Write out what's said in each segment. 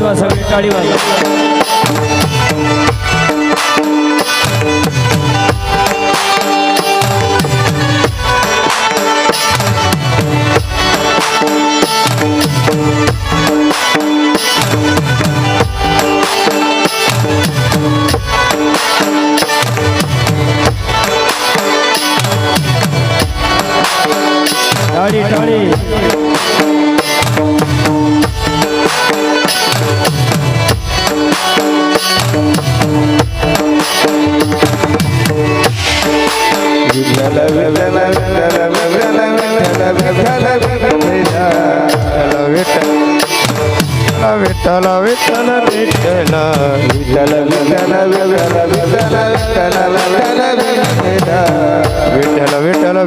वाजवा सगळी टाळी वाजवा टाळी टाळी विठ्ठल विठ्ठल विठ्ठल विठ्ठल विठ्ठल विठ्ठल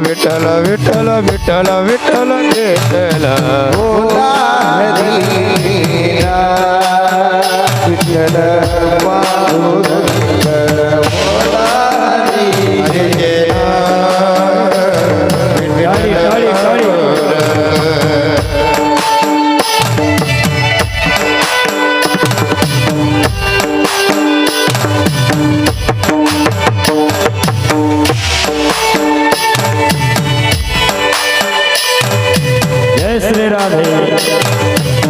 विठ्ठल विठ्ठल विठ्ठल विठ्ठल जय श्री राधे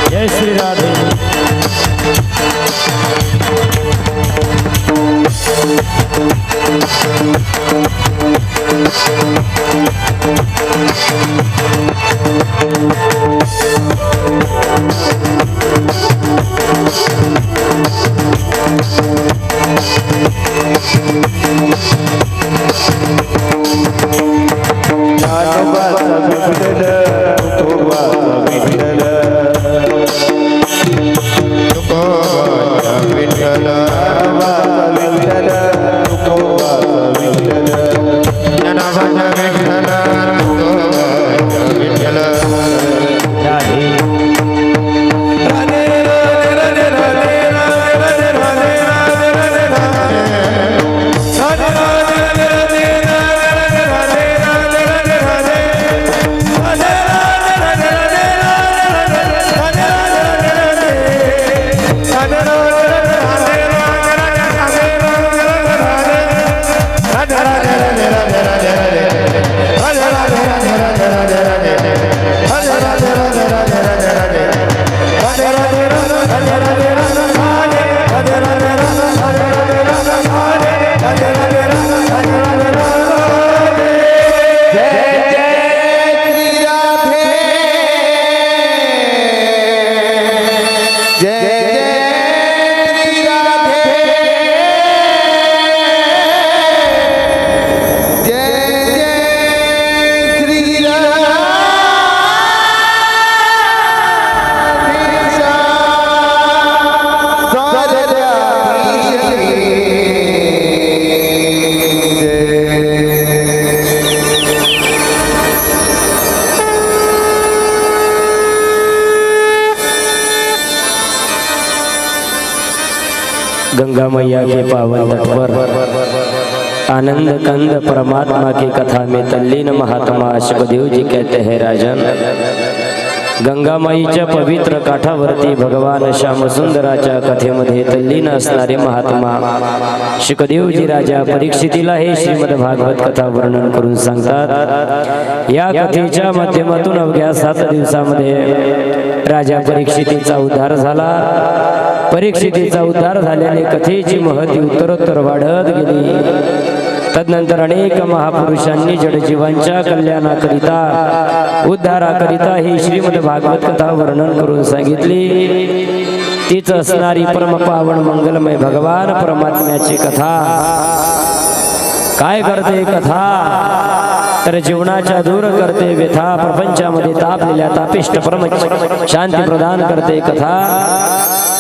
जय श्री राधे गंगा मैया के पावन तट पर आनंद कंद परमात्मा की कथा में तल्लीन महात्मा शिवदेव जी कहते हैं राजन, गंगामाईच्या पवित्र काठावरती भगवान श्यामसुंदराच्या कथेमध्ये तल्लीन असणारे महात्मा शुकदेवजी राजा परीक्षितीला हे श्रीमद भागवत कथा वर्णन करून सांगतात। या कथेच्या माध्यमातून अवघ्या 7 दिवसामध्ये राजा परीक्षितीचा उद्धार झाला। परीक्षितीचा उद्धार झाल्याने कथेची महती उत्तरोत्तर वाढत गेली। तदनंतर अनेक महापुरुषांनी जडजीवांच्या कल्याणाकरिता उद्धाराकरिता ही श्रीमद भागवत कथा वर्णन करून सांगितली। तीच असणारी परमपावन मंगलमय भगवान परमात्म्याची कथा काय करते कथा तर जीवनाच्या दूर करते व्यथा, प्रपंचामध्ये तापलेल्या तापिष्ट परम शांती प्रदान करते कथा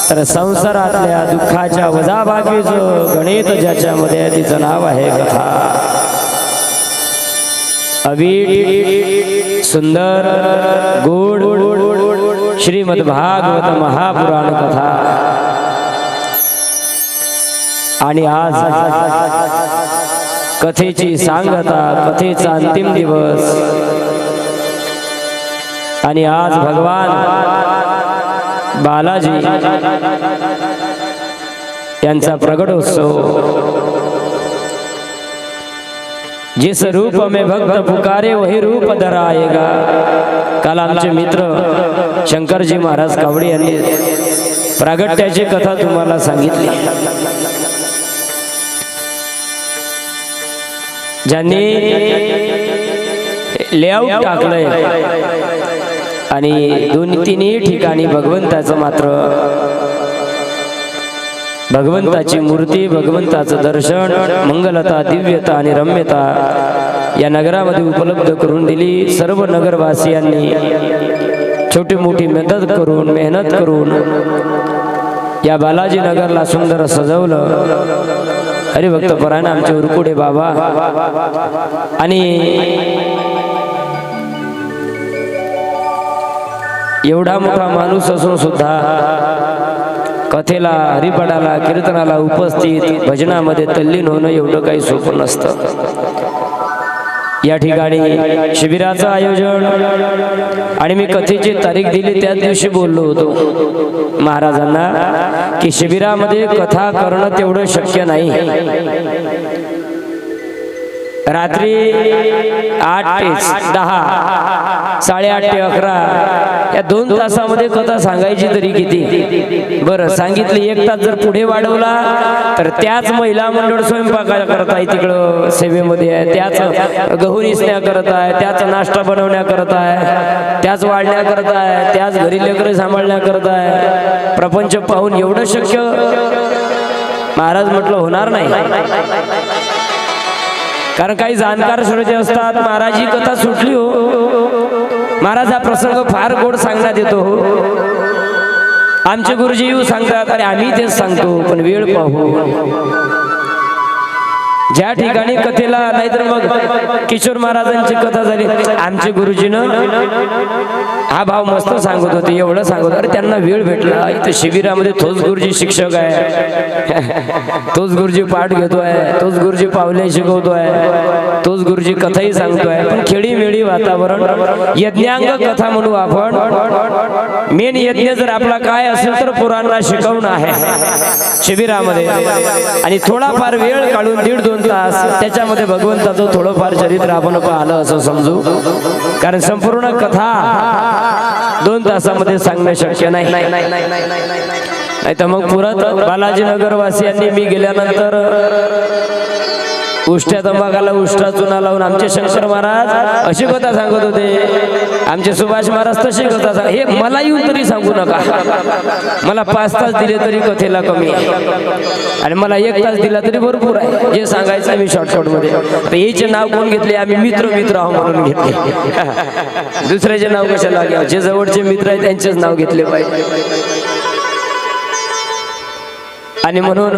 तर संसारातल्या दुःखाच्या वजाबाकीचं गणित ज्याच्यामध्ये तिचं नाव आहे कथा। अवीट सुंदर गोड श्रीमद भागवत महापुराण कथा। आणि आज कथेची सांगता, कथेचा अंतिम दिवस आणि आज भगवान बालाजी यांचा प्रगटोत्सव। जिस रूप में भक्त पुकारे वही रूप धराएगा। काल आमचे मित्र शंकरजी महाराज कावडे यांनी प्रागट्याची कथा तुम्हाला सांगितली। ज्यांनी लेआउट टाकलंय आणि 2-3 ठिकाणी भगवंताचं मात्र भगवंताची मूर्ती, भगवंताचं दर्शन, मंगलता, दिव्यता आणि रम्यता या नगरामध्ये उपलब्ध करून दिली। सर्व नगरवासियांनी छोटी मोठी मेहनत करून या बालाजी नगरला सुंदर सजवलं। हरिभक्त परायण आमचे उरकुडे बाबा आणि एवढा मोठा माणूस असून सुद्धा कथेला, हरिपाठाला, कीर्तनाला उपस्थित, भजनामध्ये तल्लीन होणं एवढं काही सोपं नसतं। या ठिकाणी शिबिराचं आयोजन आणि मी कथेची तारीख दिली त्याच दिवशी बोललो होतो महाराजांना की शिबिरामध्ये कथा करणं तेवढं शक्य नाही। रात्री 8 ते 10, 8:30 ते 11 या 2 तासामध्ये कथा सांगायची तरी किती? बरं सांगितली 1 तास जर पुढे वाढवला तर त्याच महिला मंडळ स्वयंपाक करत आहे, तिकडं सेवेमध्ये आहे, त्याच गहू निसण्या करत आहे, त्याच नाश्ता बनवण्या करत आहे, त्याच वाढण्या करत आहे, त्याच घरी लेकरं सांभाळण्या करत आहे। प्रपंच पाहून एवढं शक्य महाराज म्हटलं होणार नाही। कारण काही जाणकार श्रोते असतात, महाराज ही कथा सुटली हो, महाराज हा प्रसंग फार गोड सांगण्यात येतो हो, आमचे गुरुजी येऊ सांगतात, अरे आम्ही तेच सांगतो पण वेळ पाहू। ज्या ठिकाणी कथेला नाहीतर मग किशोर महाराजांची कथा झाली, आमचे गुरुजीनं हा भाव मस्त सांगत होते, एवढं सांगत, अरे त्यांना वेळ भेटला, इथे शिबिरामध्ये तोच गुरुजी शिक्षक आहे, तोच गुरुजी पाठ घेतोय, तोच गुरुजी पावले शिकवतोय, तोच गुरुजी कथाही सांगतोय। पण खेळीमेळी वातावरण, यज्ञांग कथा म्हणू आपण। मेन यज्ञ जर आपला काय असेल तर पुराणाला शिकवणं आहे शिबिरामध्ये, आणि थोडाफार वेळ काढून 1.5-2 तास त्याच्यामध्ये भगवंताचं थोडंफार चरित्र आपण पाहिलं असं समजू। कारण संपूर्ण कथा 2 तासामध्ये सांगणं शक्य नाही। नाही तर मग पुरत बालाजी नगरवासियांनी मी गेल्यानंतर उष्ट्या तंबाखाला उष्ट्रा चुना लावून आमचे शंकर महाराज अशी कथा सांगत होते, आमचे सुभाष महाराज तशी कथा सांग, हे मला येऊन तरी सांगू नका, मला 5 तास दिले तरी कथेला कमी आहे आणि मला 1 तास दिला तरी भरपूर आहे, जे सांगायचं मी शॉर्टकट मध्ये। तर याचे नाव कोण घेतले? आम्ही मित्र आहो म्हणून घेतले, दुसऱ्याचे नाव कशाला घ्यावं? जे जवळचे मित्र आहेत त्यांचेच नाव घेतले पाहिजे। आणि म्हणून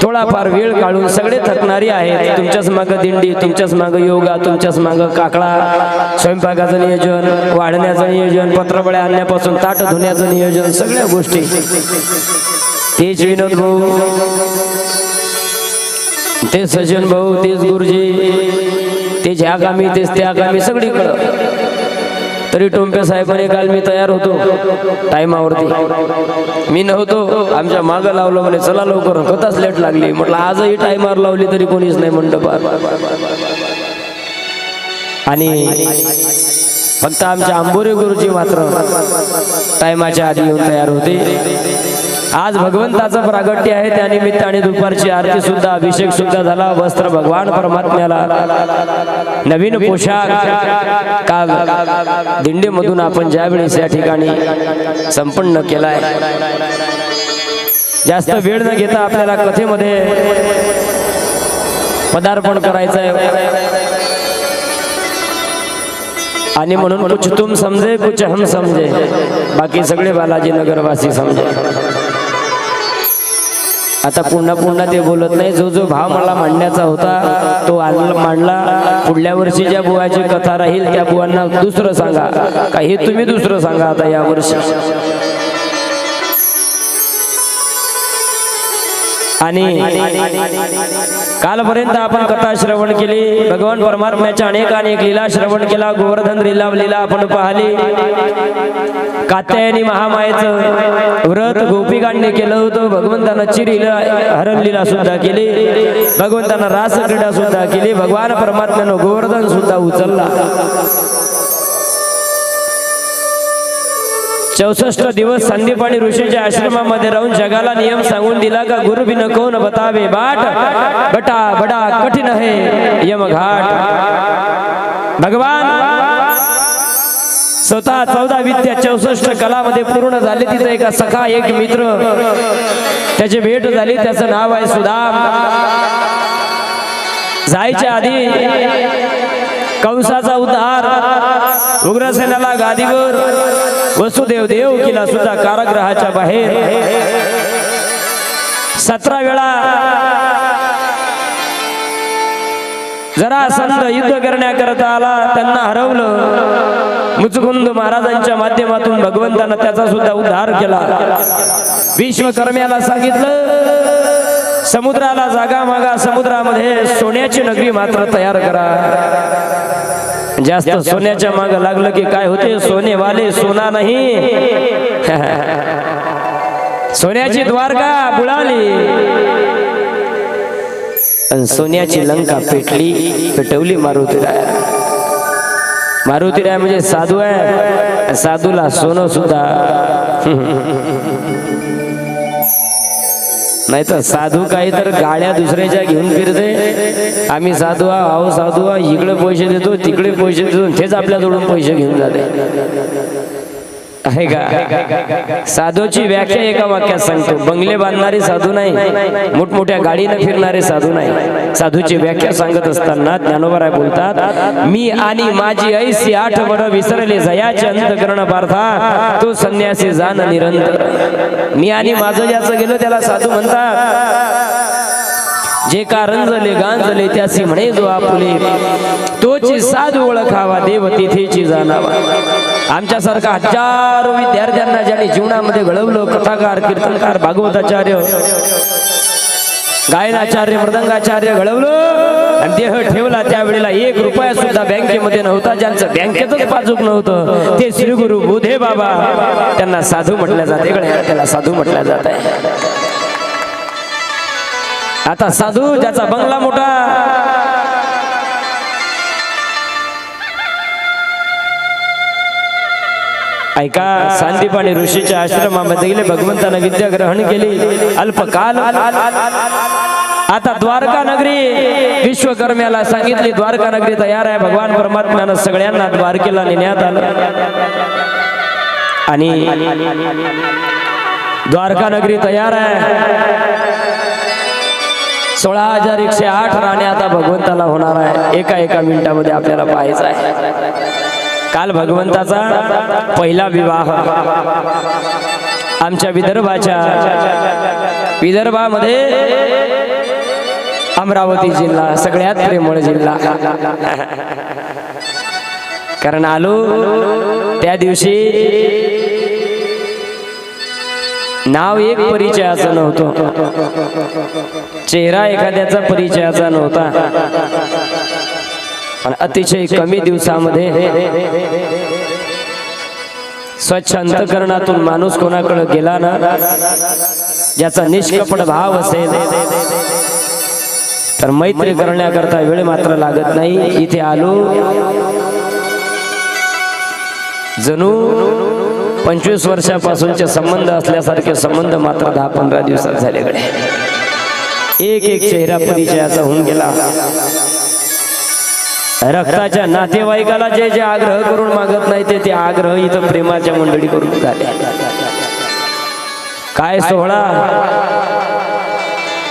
थोडाफार वेळ काढून, सगळे थकणारी आहेत, तुमच्याच मागं दिंडी, तुमच्याच मागं योगा, तुमच्याच मागं काकडा, स्वयंपाकाचं नियोजन, वाढण्याचं नियोजन, पत्रबळ्या आणण्यापासून ताट धुण्याचं नियोजन, सगळ्या गोष्टी। तेच विनोद भाऊ, तेच सजन भाऊ, तेच गुरुजी, तेच ह्या कामी, तेच त्या कामी, सगळीकडं तरी टोंपे साहेबांनी काल मी तयार होतो टायमावरती, मी नव्हतो, आमच्या मागं लावलं म्हणे चला लवकर, कथाच लेट लागली. म्हटलं आजही टायमावर लावली तरी कोणीच नाही मंडपात. आणि फक्त आमच्या आंबोरे गुरुजी मात्र टायमाच्या आधी येऊन तयार होते. आज भगवंताचं प्रागट्य आहे, त्या निमित्ताने दुपारची आरती सुद्धा, अभिषेक सुद्धा झाला. वस्त्र भगवान परमात्म्याला, नवीन पोशाख काल दिंडीमधून आपण ज्यावेळेस या ठिकाणी संपन्न केलाय. जास्त वेळ न घेता आपल्याला कथेमध्ये पदार्पण करायचं आहे. आणि म्हणून कुछ तुम समजे कुछ हम समजे, बाकी सगळे बालाजी नगरवासी समजे. आता पुन्हा पुन्हा ते बोलत नाही. जो जो भाव मला मांडण्याचा होता तो मांडला. पुढल्या वर्षी ज्या बुवाची कथा राहील त्या बुवांना दुसरं सांगा, का हे तुम्ही दुसरं सांगा. आता या वर्षी आणि कालपर्यंत आपण कथा श्रवण केली. भगवान परमात्म्याच्या अनेक लीला श्रवण केला. गोवर्धन लीला आपण पाहिली. कात्यायनी महामायेचं व्रत गोपिकांनी केलं होतं. भगवंतानं चिरीला हरण लीला सुद्धा केली. भगवंतानं रास क्रीडा सुद्धा केली. भगवान परमात्म्यानं गोवर्धन सुद्धा उचलला. 64 दिवस संदीपाणी ऋषीच्या आश्रमामध्ये राहून जगाला नियम सांगून दिला का गुरु बिन कोण बतावे बाट, बटा बडा कठीण है यमघाट. भगवान स्वतः 14 विद्या 64 कलामध्ये पूर्ण झाले. तिथे एका सखा, एक मित्र, त्याची भेट झाली. त्याचं नाव आहे सुदाम. जायच्या आधी कंसाचा उद्धार, उग्रसेनाला गादीवर, वसुदेव देवकीला सुद्धा कारागृहाच्या बाहेर 17 वेळा जरा संत युद्ध करण्याकरता आला. त्यांना हरवलं. मुचकुंद महाराजांच्या माध्यमातून भगवंतानं त्याचा सुद्धा उद्धार केला. विश्वकर्म्याला सांगितलं समुद्राला जागा मागा, समुद्रामध्ये सोन्याची नगरी मात्र तयार करा. जास्त सोन्याच्या माग लागलं की काय होते, सोनेवाले सोना नाही. सोन्याची द्वारका बुडाली आणि सोन्याची लंका पेटवली मारुतीराय. मारुतीराय म्हणजे साधू आहे. साधूला सोनं सुद्धा नाही तर साधू काही तर गाड्या दुसऱ्याच्या घेऊन फिरते. आम्ही साधू आहो साधू आहो, इकडे पैसे देतो तिकडे पैसे देतो, तेच आपल्याजवळून पैसे घेऊन जाते. आहे का? साधूची व्याख्या एका वाक्यात सांगतो. बंगले बांधणारे साधू नाही, मोठमोठ्या गाडीने फिरणारे साधू नाही. साधूची व्याख्या सांगत असताना ज्ञानोबा बोलतात, मी आणि माझी ऐसी 8 वर विसरले जयाचे अंतकरण पार्था, तो संन्यासी जाण निरंतर. मी आणि माझं ज्याचं गेलं त्याला साधू म्हणतात. जे का रंजले गांजले त्यासी म्हणे जो आपुले, तोची साधू ओळखावा देव तिथेची जाणावा. आमच्यासारखा हजारो विद्यार्थ्यांना ज्यांनी जीवनामध्ये घडवलं, कथाकार, कीर्तनकार, भागवताचार्य, गायनाचार्य, मृदंगाचार्य घडवलं आणि देह ठेवला. त्यावेळेला 1 रुपया सुद्धा बँकेमध्ये नव्हता. ज्यांचं बँकेतच पाजूक नव्हतं ते श्री गुरु बोधे बाबा, त्यांना साधू म्हटलं जाते. त्याला साधू म्हटलं जात आहे. आता साधू ज्याचा बंगला मोठा, ऐका, संदीपाणी ऋषीच्या आश्रमामध्ये गेले. भगवंतानं विद्या ग्रहण केली अल्पकाल. आता द्वारका नगरी विश्वकर्म्याला सांगितली, द्वारका नगरी तयार आहे. भगवान परमात्म्यानं सगळ्यांना द्वारकेला नेण्यात आलं आणि द्वारका नगरी तयार आहे. 16,108 राण्या आता भगवंताला होणार आहे. एका मिनिटामध्ये आपल्याला पाहायचं आहे. काल भगवंताचा पहिला विवाह आमच्या विदर्भामध्ये अमरावती जिल्हा, सगळ्यात प्रेमळ जिल्हा. कारण आलो त्या दिवशी नाव एक परिचयाचं नव्हतं, चेहरा एखाद्याचा परिचयाचा नव्हता. पण अतिशय कमी दिवसामध्ये स्वच्छ अंतकरणातून माणूस कोणाकडे गेला ना, ज्याचा निष्कपट भाव असेल, तर मैत्री करण्याकरता वेळ मात्र लागत नाही. इथे आलो जणू 25 वर्षापासूनचे संबंध असल्यासारखे संबंध मात्र 10-15 दिवसात झाले गडे. एक एक चेहरा परिचयाचा होऊन गेला. रक्ताच्या नातेवाईकाला जे जे आग्रह करून मागत नाही ते आग्रह इथं प्रेमाच्या मंडळी करून झाले. काय सोहळा,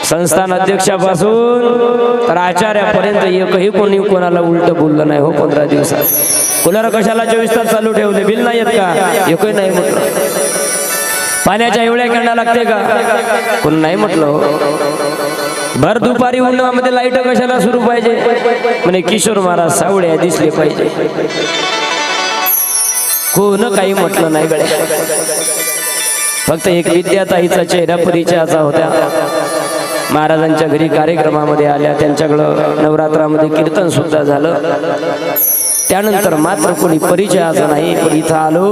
संस्थान अध्यक्षापासून तर आचार्यापर्यंत एकही कोणी कोणाला उलट बोललं नाही हो 15 दिवसात. कूलर कशाला 24 तास चालू ठेवले, बिल नाही येत का? एकही नाही म्हटलं. पाण्याच्या एवढ्या कांडा लागते का? कोण नाही म्हटलं. भर दुपारी उन्हामध्ये लाईट कशाला सुरू पाहिजे म्हणे, किशोर महाराज सावळ्या दिसले पाहिजे. कोण काही म्हटलं नाही गड्या. फक्त एक विद्याताईचा चेहरा परिचयाचा होता. महाराजांच्या घरी कार्यक्रमामध्ये आल्या, त्यांच्याकडं नवरात्रामध्ये कीर्तन सुद्धा झालं. त्यानंतर मात्र कोणी परिचयाचं नाही. पण इथं आलो,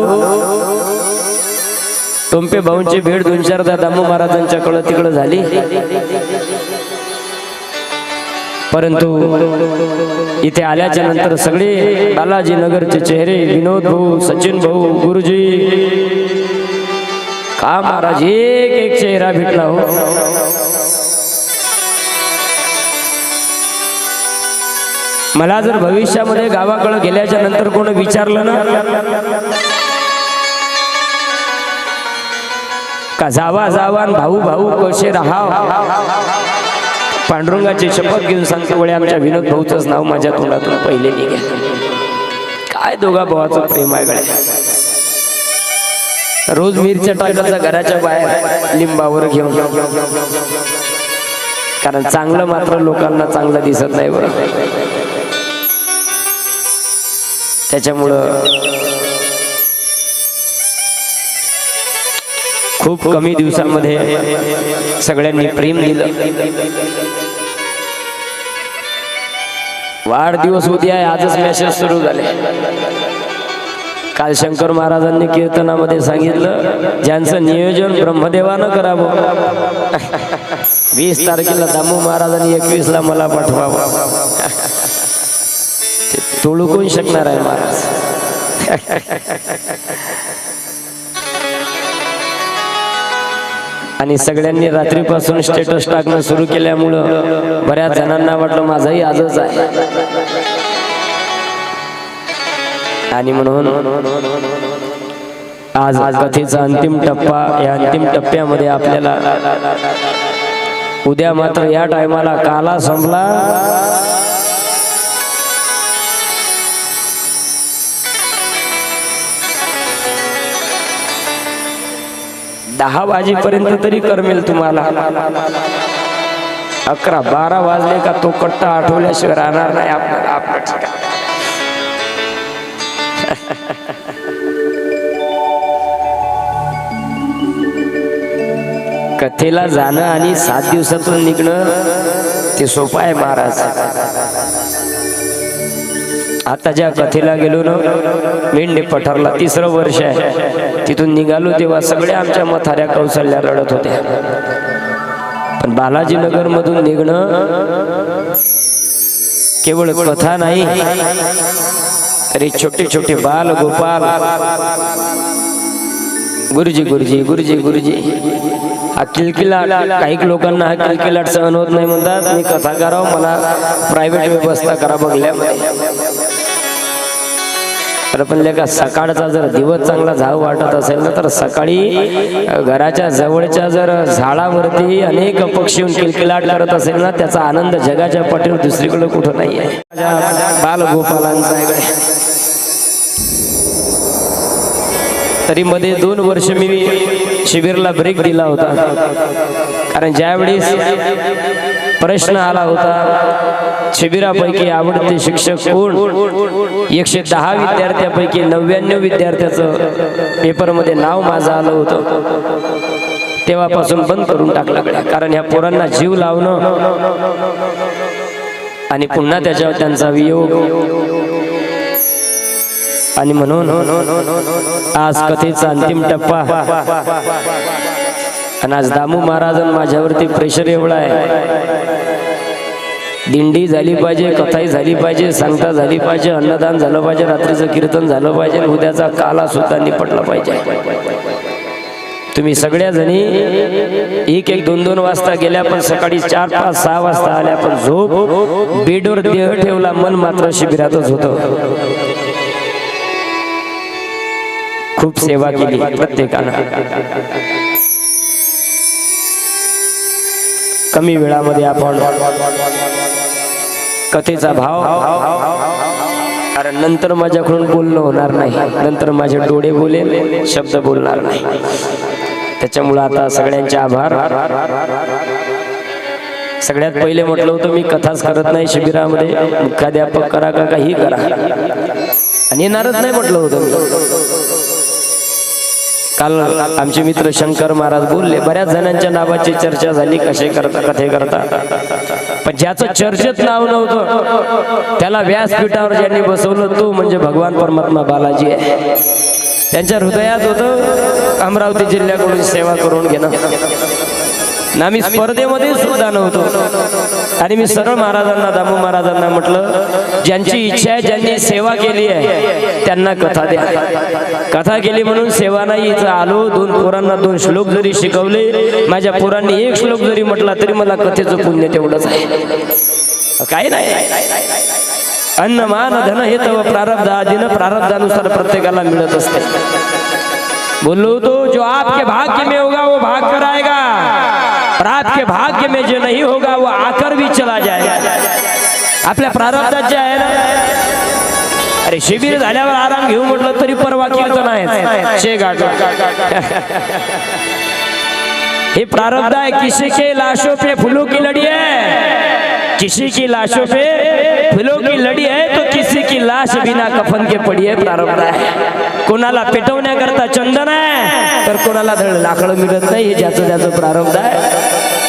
टोंपे भाऊंची भेट 2-4दा दामू महाराजांच्याकडं तिकडं झाली. परंतु इथे आल्याच्या नंतर सगळे बालाजी नगरचे चेहरे, विनोद भाऊ, सचिन भाऊ, गुरुजी, का महाराज एक एक चेहरा भेटला हो. मला जर भविष्यामध्ये गावाकडे गेल्याच्या नंतर कोण विचारलं ना का जावा जावान भाऊ भाऊ कसे राहा, पांडुरंगाची शपथ घेऊन सांगतो वळे आमच्या विनोद भाऊचंच नाव माझ्या तोंडातून पहिले निघेल. काय दोघा भावाचं प्रेम आहे गड्या. रोज मिरच्या टाकायचा घराच्या बाहेर लिंबावर घेऊन, कारण चांगलं मात्र लोकांना चांगलं दिसत नाही बरं. त्याच्यामुळं खूप कमी दिवसांमध्ये सगळ्यांनी प्रेम दिलं. वाढदिवस उद्या आहे, आजच मेसेज सुरू झाले. काल शंकर महाराजांनी कीर्तनामध्ये सांगितलं, ज्यांचं नियोजन ब्रह्मदेवानं करावं. 20 तारखेला दामू महाराजांनी 21ला मला पाठवावं. तोडू कोण शकणार आहे महाराज. आणि सगळ्यांनी रात्रीपासून स्टेटस टाकणं सुरू केल्यामुळं बऱ्याच जणांना वाटलं माझाही आजच आहे. आणि म्हणून आज कथेचा अंतिम टप्पा, या अंतिम टप्प्यामध्ये आपल्याला उद्या मात्र या टायमाला काला संपला. 10 वाजेपर्यंत तरी करमेल तुम्हाला. 11-12 वाजले का तो कट्टा आठवल्याशिवाय राहणार नाही आपल्याला आपलं ठिकाण. कथेला जाणं आणि 7 दिवसातून निघणं ते सोपं आहे महाराज. आता ज्या कथेला गेलो ना मेंढे पठारला, 3रं वर्ष आहे, तिथून निघालो तेव्हा सगळे आमच्या मथाऱ्या कौशल्या रडत होत्या. पण बालाजी नगर मधून निघणं केवळ कथा नाही, तरी छोटे छोटे बाल गोपाल गुरुजी गुरुजी गुरुजी गुरुजी हा किलकिलाट, काही लोकांना हा किलकिलाट सहन होत नाही, म्हणतात मी कथा करावं, मला प्रायव्हेट व्यवस्था करा बघल्यामध्ये. तर पण लेका सकाळचा जर दिवस चांगला जाव वाटत असेल ना, तर सकाळी घराच्या जवळच्या जर झाडावरती अनेक पक्षी येऊन किलकिलाट करत असेल ना, त्याचा आनंद जगाच्या पाठीवर दुसरीकडे कुठं नाही आहे. बाल गोपालांचा आहे. तरी मध्ये 2 वर्ष मी शिबिरला ब्रेक दिला होता, कारण ज्यावेळेस प्रश्न आला होता शिबिरापैकी आवडते शिक्षक कोण, 110 विद्यार्थ्यापैकी 99 विद्यार्थ्याचं पेपरमध्ये नाव माझं आलं होतं. तेव्हापासून बंद करून टाकलं, कारण ह्या पोरांना जीव लावणं आणि पुन्हा त्याच्यावर त्यांचा वियोग आणि म्हणून आज कथेचा अंतिम टप्पा आणि आज दामू महाराजांनी माझ्यावरती प्रेशर एवढा आहे. दिंडी झाली पाहिजे, कथाही झाली पाहिजे, सांगता झाली पाहिजे, अन्नदान झालं पाहिजे, रात्रीचं कीर्तन झालं पाहिजे, उद्याचा काला सुद्धा निपटला पाहिजे. तुम्ही सगळ्या जणी एक 2 वाजता गेल्या, पण सकाळी 4, 5, 6 वाजता आल्या, पण झोप बेडवर देह ठेवला, मन मात्र शिबिरातच होतं. खूप सेवा केली प्रत्येकानं. कमी वेळामध्ये आपण कथेचा भाव, कारण नंतर माझ्याकडून बोलणं होणार नाही, नंतर माझे डोळे बोलेल, शब्द बोलणार नाही. त्याच्यामुळे आता सगळ्यांचे आभार. सगळ्यात पहिले म्हटलं होतं मी कथाच करत नाही शिबिरामध्ये, मुख्याध्यापक करा का काही करा, आणि येणारच नाही म्हटलं होतं मी. काल आमचे मित्र शंकर महाराज बोलले, बऱ्याच जणांच्या नावाची चर्चा झाली, कसे करता कथे करता, पण ज्याचं चर्चेत नाव नव्हतं त्याला व्यासपीठावर ज्यांनी बसवलं तो म्हणजे भगवान परमात्मा बालाजी आहे. त्यांच्या हृदयात होतं अमरावती जिल्ह्याकडून सेवा करून घेणं. ना मी स्पर्धेमध्ये सुद्धा नव्हतो, आणि मी सरळ महाराजांना, दामू महाराजांना म्हटलं, ज्यांची इच्छा आहे, ज्यांनी सेवा केली आहे त्यांना कथा द्या. कथा केली म्हणून सेवा नाही, इथं आलो, 2 पोरांना 2 श्लोक जरी शिकवले, माझ्या पोरांनी 1 श्लोक जरी म्हटला तरी मला कथेचं पुण्य तेवढंच आहे. काही नाही. अन्न मान धन हे तव प्रारब्ध आदीनं प्रारब्धानुसार प्रत्येकाला मिळत असते. बोलो तो जो आपके भाग्य में होगा वो भाग कर आएगा, और आपके भाग्य में जो नहीं होगा वो आकर भी चला जाएगा. आपल्या प्रारब्धात जे आहे ना, अरे शिबिर झाल्यावर आराम घेऊ म्हटलं तरी परवा कीर्तन आहे शेगाट. हे प्रारब्ध आहे. किसी के लाशों पे फूलों की लड़ी है, किसी की लाशों पे फूलों की लड़ी है, तो किसी की लाश बिना कफन के पडी आहे. प्रारब्ध आहे. कोणाला पेटवण्याकरता चंदन आहे, तर कोणाला धड लाकडं मिळत नाही. हे ज्याचं ज्याचं प्रारब्ध आहे.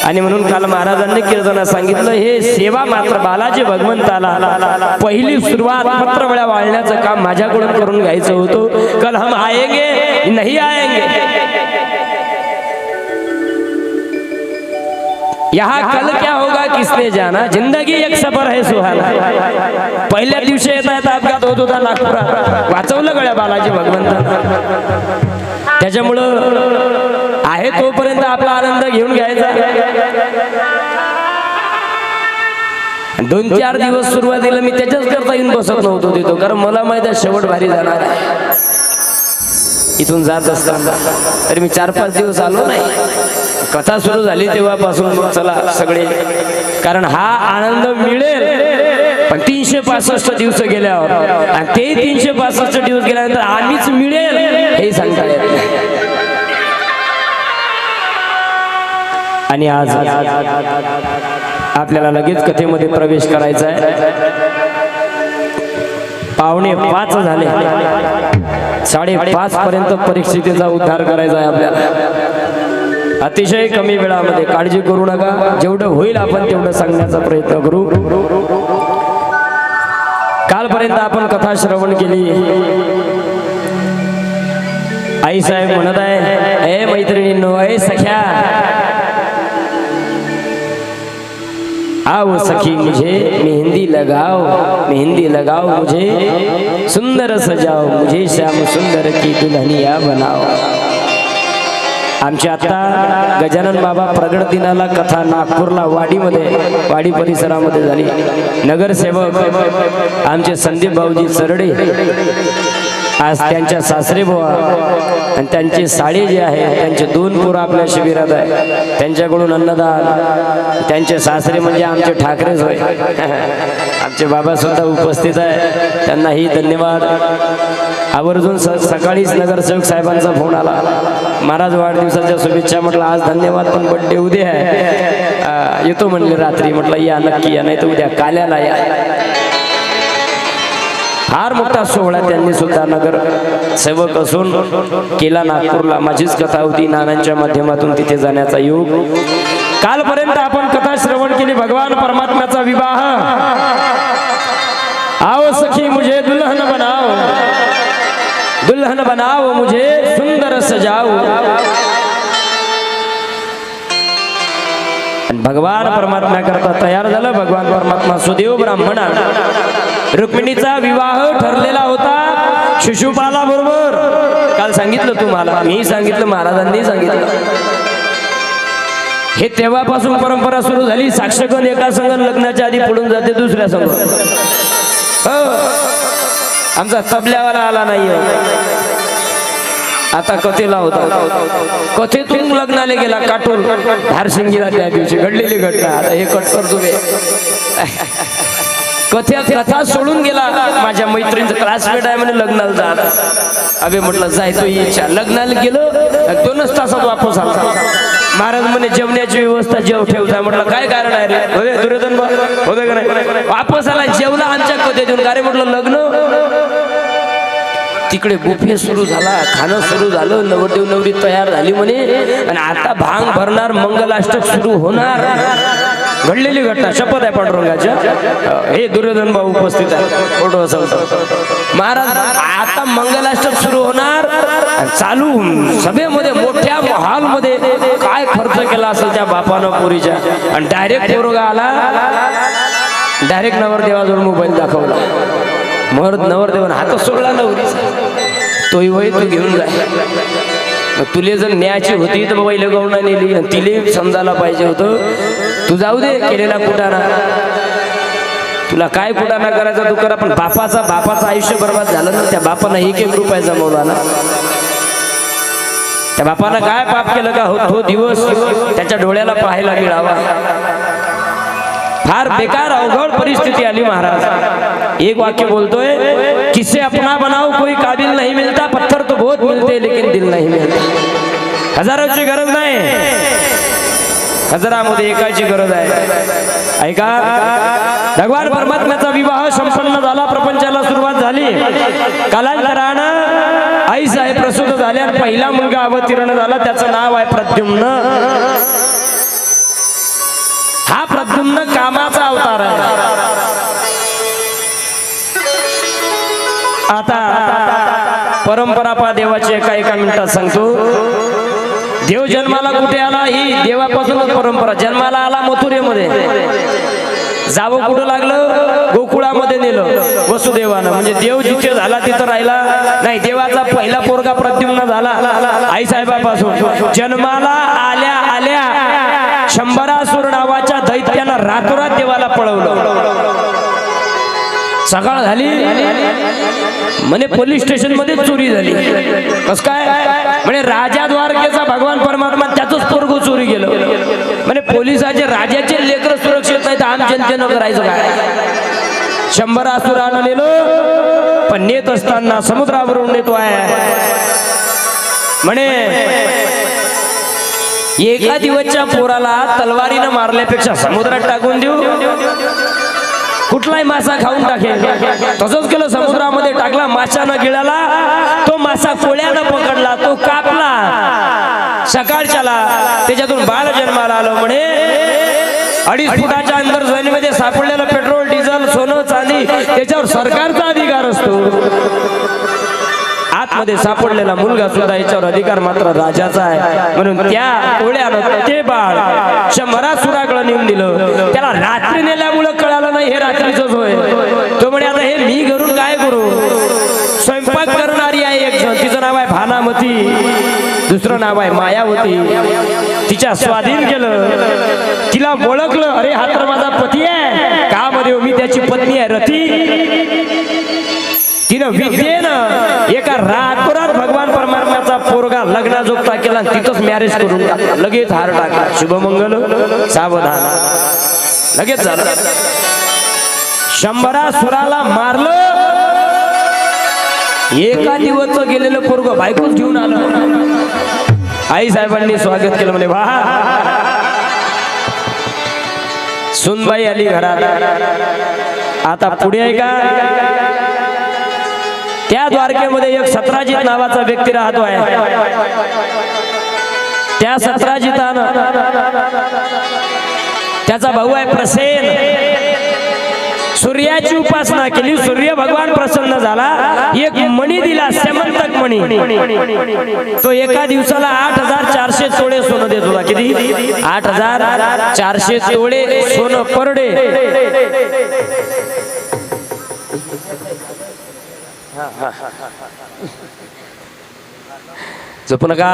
आणि म्हणून काल महाराजांनी कीर्तनात सांगितलं, हे सेवा मात्र बालाजी भगवंताला पहिली सुरुवात पत्रवळ्या वाळण्याचं काम माझ्याकडून करून घ्यायचं होतं. कल हम आएंगे नहीं आएंगे, यहाँ कल क्या होगा किसने जाना, जिंदगी एक सफर है सुहाना. पहिल्या दिवशी येता येता अपघात होत होता नागपुरात, वाचवलं गळ्या बालाजी भगवंतानं. त्याच्यामुळं आहे तोपर्यंत आपला आनंद घेऊन घ्यायचा. 2-4 दिवस सुरुवातीला मी त्याच्याच करता येऊन बसत नव्हतो तिथं, कारण मला माहिती आहे शेवट भारी जाणार आहे. इथून जात असताना तरी मी 4-5 दिवस आलो नाही. कथा सुरू झाली तेव्हापासून चला सगळे, कारण हा आनंद मिळेल पण 365 दिवस गेल्यावर, आणि ते 365 दिवस गेल्यानंतर आम्हीच मिळेल हे सांगता येत नाही. आणि आज आपल्याला लगेच कथेमध्ये प्रवेश करायचा आहे. 4:45 झाले, 5:30 पर्यंत परिस्थितीचा उद्धार करायचा आहे आपल्याला. अतिशय कमी वेळामध्ये, काळजी करू नका, जेवढं होईल आपण तेवढं सांगण्याचा प्रयत्न करू. कालपर्यंत आपण कथा श्रवण केली. आई साहेब म्हणत आहे, ए मैत्रिणींनो, ए सख्या, आओ सखी मुझे मेहंदी लगाओ, मेहंदी लगाओ मुझे, सुंदर सजाओ मुझे, श्याम सुंदर की दुल्हनिया बनाओ. आमची आता गजानन बाबा प्रगट दिनाला कथा नागपूरला वाडी परिसरामध्ये झाली. नगरसेवक आमचे संदीप भाऊजी सरडे, आज त्यांच्या सासरे बुवा आणि त्यांचे साडे जे आहे, त्यांचे 2 पोरं आपल्या शिबिरात आहे, त्यांच्याकडून अन्नदान. त्यांचे सासरे म्हणजे आमचे ठाकरेच होय. आमचे बाबा सुद्धा उपस्थित आहे, त्यांनाही धन्यवाद. आवर्जून सकाळीच नगरसेवक साहेबांचा फोन आला, महाराज वाढदिवसाच्या शुभेच्छा. म्हटलं आज धन्यवाद, पण बड्डे उद्या आहे, येतो म्हणले रात्री. म्हटलं या नक्की या, नाही तर उद्या काल्याला या. फार मोठा सोहळा त्यांनी सुद्धा नगर सेवक असून केला नागपूरला. माझीच कथा होती, नानांच्या माध्यमातून तिथे जाण्याचा योग. कालपर्यंत आपण कथा श्रवण केली, भगवान परमात्म्याचा विवाह. आओ सखी मुझे दुल्हन बनाओ, दुल्हन बनाओ मुझे सुंदर सजाओ. भगवान परमात्मा करता तयार झालं. भगवान परमात्मा सुदेव ब्राह्मणा रुक्मिणीचा विवाह ठरलेला होता शिशुपाला बरोबर. काल सांगितलं तुम्हाला, मी सांगितलं, महाराजांनी सांगितलं. हे तेव्हापासून परंपरा सुरू झाली. साक्षगण एका संघ लग्नाच्या आधी पडून जाते दुसऱ्या संघ. हो, आमचा तबल्यावाला आला नाहीये. आता कथेला होता, कथेतून लग्नाला गेला काटून धारसिंगीला. त्या दिवशी घडलेली घटना. आता हे कट करतो मी. कथा सोडून गेला. माझ्या मैत्रिणीचं क्लासमेट आहे म्हणे लग्नाला जात. अबे म्हटलं जायचो इच्छा. लग्नाला गेलो 2च तासात वापस आला. महाराज म्हणे जेवण्याची व्यवस्था जेव ठेवता. म्हटलं काय कारण आहे रे? होते दुर्योधन होते का नाही? वापस आला, जेवला आमच्या कथेतून. का रे म्हटलं लग्न. तिकडे बुफे सुरू झाला, खाणं सुरू झालं. नवरदेव नवरी तयार झाली म्हणे. आणि आता भांग भरणार, मंगलाष्टक सुरू होणार. घडलेली घटना. शपथ आहे पांडुरंगाच्या. हे दुर्योधन भाऊ उपस्थित आहे. फोटो महाराज आता मंगलाष्टक सुरू होणार. चालू सभेमध्ये मोठ्या हॉलमध्ये काय खर्च केला असेल त्या बापानं पोरीच्या. आणि डायरेक्ट पोरगा आला. डायरेक्ट नवरदेवाजवळ मोबाईल दाखवला. नवरदेवानं हात सोडला नवरीचा. तोही वय तू घेऊन जाय. तुले जर न्यायची होती तर बाबा गवणा नेली. तिले समजायला पाहिजे होतं. तू जाऊ दे केलेला कुटाणा. तुला काय कुटाणा करायचा तू करा. पण बापाचं आयुष्य बर्बाद झालं ना. त्या बापानं 1 रुपया जमवला ना. त्या बापानं काय पाप केलं का हो दिवस त्याच्या डोळ्याला पाहायला मिळावा. फार बेकार अवघड परिस्थिती आली महाराज. एक वाक्य बोलतोय, किसे अपना बनाओ कोई काबिल नहीं मिलता. पत्थर तो बहुत मिलते लेकिन दिल नहीं मिलता. हजाराची गरज नाही, हजारामध्ये एकाची गरज आहे. ऐका, भगवान परमात्म्याचा विवाह संपन्न झाला. प्रपंचाला सुरुवात झाली. कालांतरानं आई साहेब प्रसूत झाल्या. पहिला मुलगा अवतीर्ण झाला. त्याचं नाव आहे प्रद्युम्न. हा प्रद्युम्न कामाचा अवतार आहे. आता परंपरा पा देवाची एका मिनिटात सांगतो. देव जन्माला कुठे आला? ही देवापासूनच परंपरा. जन्माला आला मथुरेमध्ये. जावं कुठं लागलं? गोकुळामध्ये नेलं वसुदेवानं. म्हणजे देव जिथे झाला तिथं राहिला नाही. देवाचा पहिला पोरगा प्रद्युम्न झाला आई साहेबापासून. जन्माला आल्या आल्या शंभरासुर नावाच्या दैत्यानं रातोरात देवाला पळवलं. सकाळ झाली म्हणे पोलीस स्टेशन मध्ये चोरी झाली. कस काय? म्हणे राजा द्वारकेचा भगवान परमात्मा त्याचंच पोरगं चोरी गेलं. म्हणे पोलिसाचे राजाचे लेकर सुरक्षित नाही तर आम जनतेनं करायचं काय? 100 असुरानं नेलं. पण नेत असताना समुद्रावरून नेतो आहे. म्हणे एका दिवसच्या पोराला तलवारीनं मारल्यापेक्षा समुद्रात टाकून देऊ. कुठलाही मासा खाऊन टाकेल. तसंच केलं, समुद्रामध्ये टाकला. माशानं गिळाला. तो मासा कोळ्यानं पकडला. तो कापला. सकाळच्याला त्याच्यातून बाळ जन्माला आलं. म्हणे 2.5 फुटाच्या अंतर जमिनीमध्ये सापडलेलं पेट्रोल डिझेल सोनं चांदी त्याच्यावर सरकारचा अधिकार असतो. आतमध्ये सापडलेला मुलगा सुद्धा याच्यावर अधिकार मात्र राजाचा आहे. म्हणून त्या कोळ्यानं ते बाळ 100 सुराकडे नेऊन दिलं. त्याला रात्री नेल्यामुळं कळालं नाही हे रात्रीचंच होय. तो म्हणे आता हे मी घरून काय करू? स्वयंपाक करणारी आहे एक जण. तिचं नाव आहे भानामती. दुसरं नाव आहे मायावती. तिच्या स्वाधीन केलं. तिला ओळखलं. अरे हा तर माझा पती आहे. का मध्ये मी त्याची पत्नी आहे रती. तिनं विद्येनं एका रातोरात भगवान परमात्म्याचा पोरगा लग्नाजोगता केला. तिथंच मॅरेज करून टाकला. लगेच हार टाकला. शुभमंगल सावधान. लगेच झालं. 100 सुराला मारलं. एका दिवस गेलेलं पोरग बायकोच घेऊन आलं. आई साहेबांनी स्वागत केलं. म्हणे वाह, सुनबाई आली घरात. आता पुढे आहे का? त्या द्वारकेमध्ये एक सत्राजित नावाचा व्यक्ती राहतो आहे. त्या सत्राजितानं त्याचा भाऊ आहे प्रसेन. सूर्याची उपासना केली, सूर्य भगवान प्रसन्न झाला, एक मणी दिला, सेमंतक मणी. तो एका दिवसाला 8400 तोळे सोनं देत होता. किती? 8400 तोळे सोनं पर डे. झोपू नका,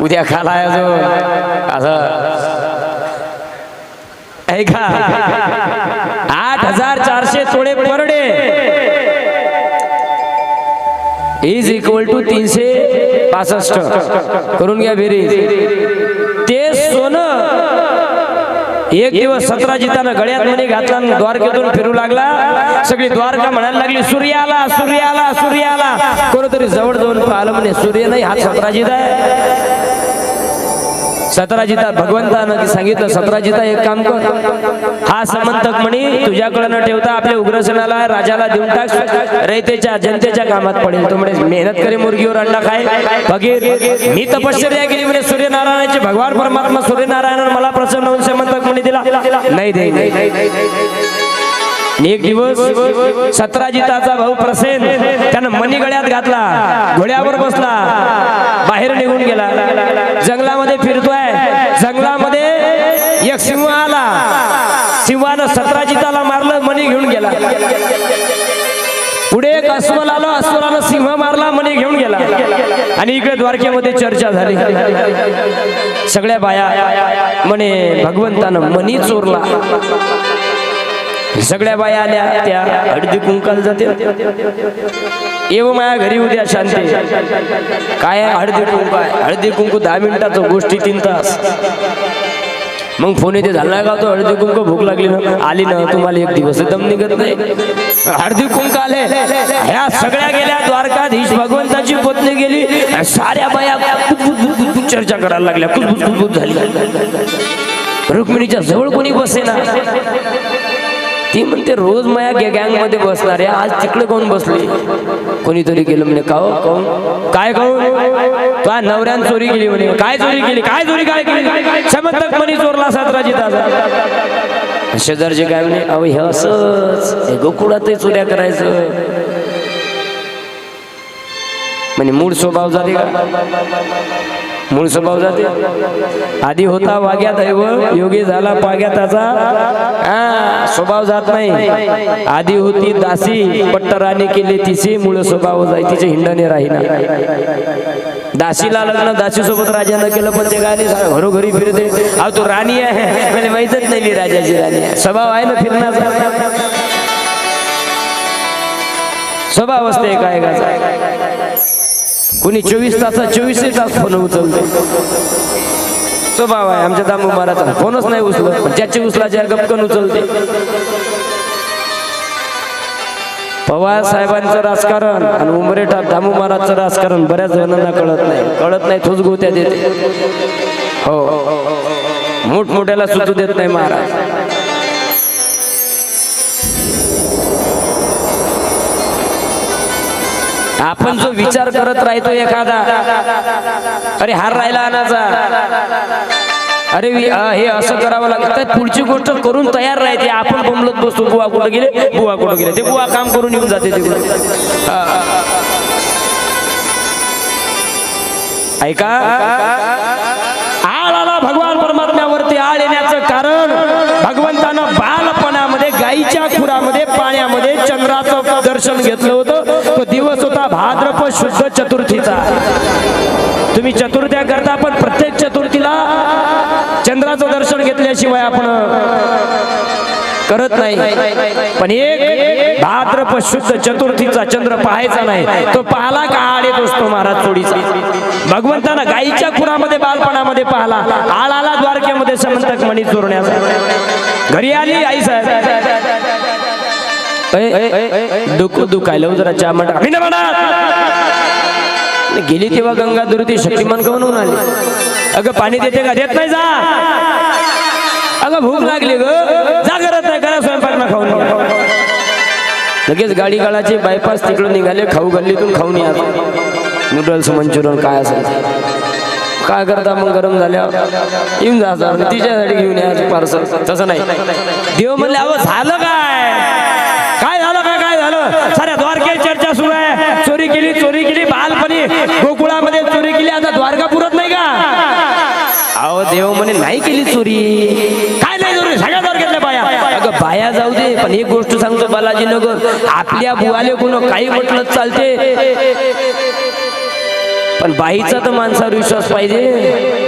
उद्या खाला असं ऐका. 8400 तोळे per day is equal to 365. करून घ्या बेरीज. ते सोनं एक दिवस सतराजितानं गळ्यात मणी घातला, द्वारकेतून फिरू लागला. सगळी द्वारका म्हणायला लागली सूर्य आला, सूर्य आला, सूर्य आला. कोणतरी जवळ जाऊन पाहिलं, म्हणे सूर्य नाही, हा सतराजित आहे. सतराजिता भगवंतानं सांगितलं, सतराजिता एक काम कर, हा समंतक मणी तुझ्याकडे न ठेवता आपल्या उग्रसेनाला राजाला देऊन टाक, रयतेच्या जनतेच्या कामात पडेल. तो म्हणे मेहनत करे, मुर्गीवर अंडा खाय. बघेल मी तपश्चर्या केली म्हणे सूर्यनारायणाची, भगवान परमात्मा सूर्यनारायणानं मला प्रसन्न होऊन समंतक मणी दिला. नाही दे. एक दिवस सतराजिताचा भाऊ प्रसेन त्यानं मणी गळ्यात घातला, घोड्यावर बसला, बाहेर निघून गेला. जंगलामध्ये फिरतोय, जंगलामध्ये एक सिंह आला. सिंहानं सतराजिताला मारलं, मणी घेऊन गेला. पुढे एक अस्वल आलं, अस्वलानं सिंह मारला, मणी घेऊन गेला. आणि इकडे द्वारकेमध्ये चर्चा झाली. सगळ्या बाया म्हणे भगवंतानं मणी चोरला. सगळ्या बाया आल्या, त्या हळदी कुंकाला जाते. येव माया घरी उद्या शांती. काय हळदी कुंकू आहे? हळदी कुंकू 10 मिनिटाचं, गोष्टी 3 तास. मग फोन येते, झाला का तो हळदी कुंकू? भूक लागली ना? आली ना? तुम्हाला एक दिवस दम निघत नाही. हळदी कुंकू आले, ह्या सगळ्या गेल्या. द्वारकाधीश भगवंताची पत्नी गेली, साऱ्या बाया चर्चा करायला लागल्या, कुजबुज झाली. रुक्मिणीच्या जवळ कोणी बसेना. ती म्हणते रोज माया गँग मध्ये बसणार आहे, आज तिकडे कोण बसली? कोणीतरी गेलं म्हणे. काय तो नवऱ्यानं चोरी केली म्हणे. काय चोरी केली? काय केली? समंतक मणी चोरला सतराजिताचा. शेजारचे काय म्हणे, अहो हे असंच गोकुळातही चोऱ्या करायचं म्हणे. मूळ स्वभाव जाते का? मूळ स्वभाव जाते. आधी होता वाग्या दैव, योगी झाला पाग्या त्याचा. स्वभाव जात नाही. आधी होती दासी, पट्टराणी केली तिची, मूळ स्वभाव जाय तिचे हिंडणे राहीना. दासीला लग्न दासी सोबत राजानं केलं, पण ते काय नाही, घरोघरी फिरते. अहो तो राणी आहे म्हणजे माहीतच नाही राजाची राणी आहे. स्वभाव आहे ना फिरण्याचा, स्वभाव असते काय का. कोणी 24 तासात 24 तास फोन उचलते. स्वभाव आहे. आमच्या दामू महाराज फोनच नाही उचलत, पण ज्याची उचलाच्या गपकन उचलते. पवार साहेबांचं राजकारण आणि उमरेटा दामू महाराजचं राजकारण बऱ्याच जणांना कळत नाही. थोच गोत्या देते. हो, मोठमोठ्याला सुचू देत नाही महाराज. आपण जो विचार करत राहतो एखादा, अरे हार राहिला आणायचा, अरे हे असं करावं लागतं, पुढची गोष्ट करून तयार राहते. आपण बोंबलत बसतो, बुवा कुठं गेले, बुवा कुठं गेले. ते बुवा काम करून येऊन जाते तिकडे. ऐका, आळ आला भगवान परमात्म्यावरती. आळ येण्याचं कारण भगवंतानं बालपणामध्ये गाईच्या खुरामध्ये पाण्यामध्ये चंद्राचं दर्शन घेतलं होतं. तो दिवस होता भाद्रपद शुद्ध चतुर्थीचा. तुम्ही चतुर्थ्या करता, पण प्रत्येक चतुर्थीला चंद्राचं दर्शन घेतल्याशिवाय आपण करत नाही. पण एक भाद्रपद शुद्ध चतुर्थीचा चंद्र पाहायचा नाही. तो पाहला का आळ येत असतो महाराज चोडीचा. भगवंतानं गाईच्या खुरामध्ये बालपणामध्ये पाहला. आळ आला द्वारकेमध्ये समंतक मणी चोरण्याचा. घरी आली आई साहेब, डोकं दुखायला जरा चहा म्हणा. गेली तेव्हा गंगा दुर्ती शक्तिमान कहून होऊन आली. अगं पाणी देते का? देत नाही. जा. अगं भूक लागली ग, जा करत नाही, करा स्वयंपाक ना खाऊन. लगेच गाडी काढायची, बायपास तिकडून निघाले. खाऊ गल्लीतून खाऊन या. नूडल्स मंचुरियन काय असेल काय करता मग गरम झाल्यावर येऊन जा तिच्यासाठी घेऊन या पार्सल. तसं नाही. देव म्हणले अहो झालं काय झालं काय झालं. साऱ्या द्वारकेत चर्चा सुरू आहे. चोरी केली बालपणी गोकुळामध्ये चोरी केली, आता द्वारका पुरत नाही का. अहो देव म्हणे नाही केली चोरी. काय नाही चोरी, सगळ्या द्वारकेतल्या बाया. अगं बाया जाऊ दे, पण एक गोष्ट सांगतो बालाजी नगर, आपल्या बुवाले कोण काही म्हटलं चालते, पण बाईचा तर माणसावर विश्वास पाहिजे.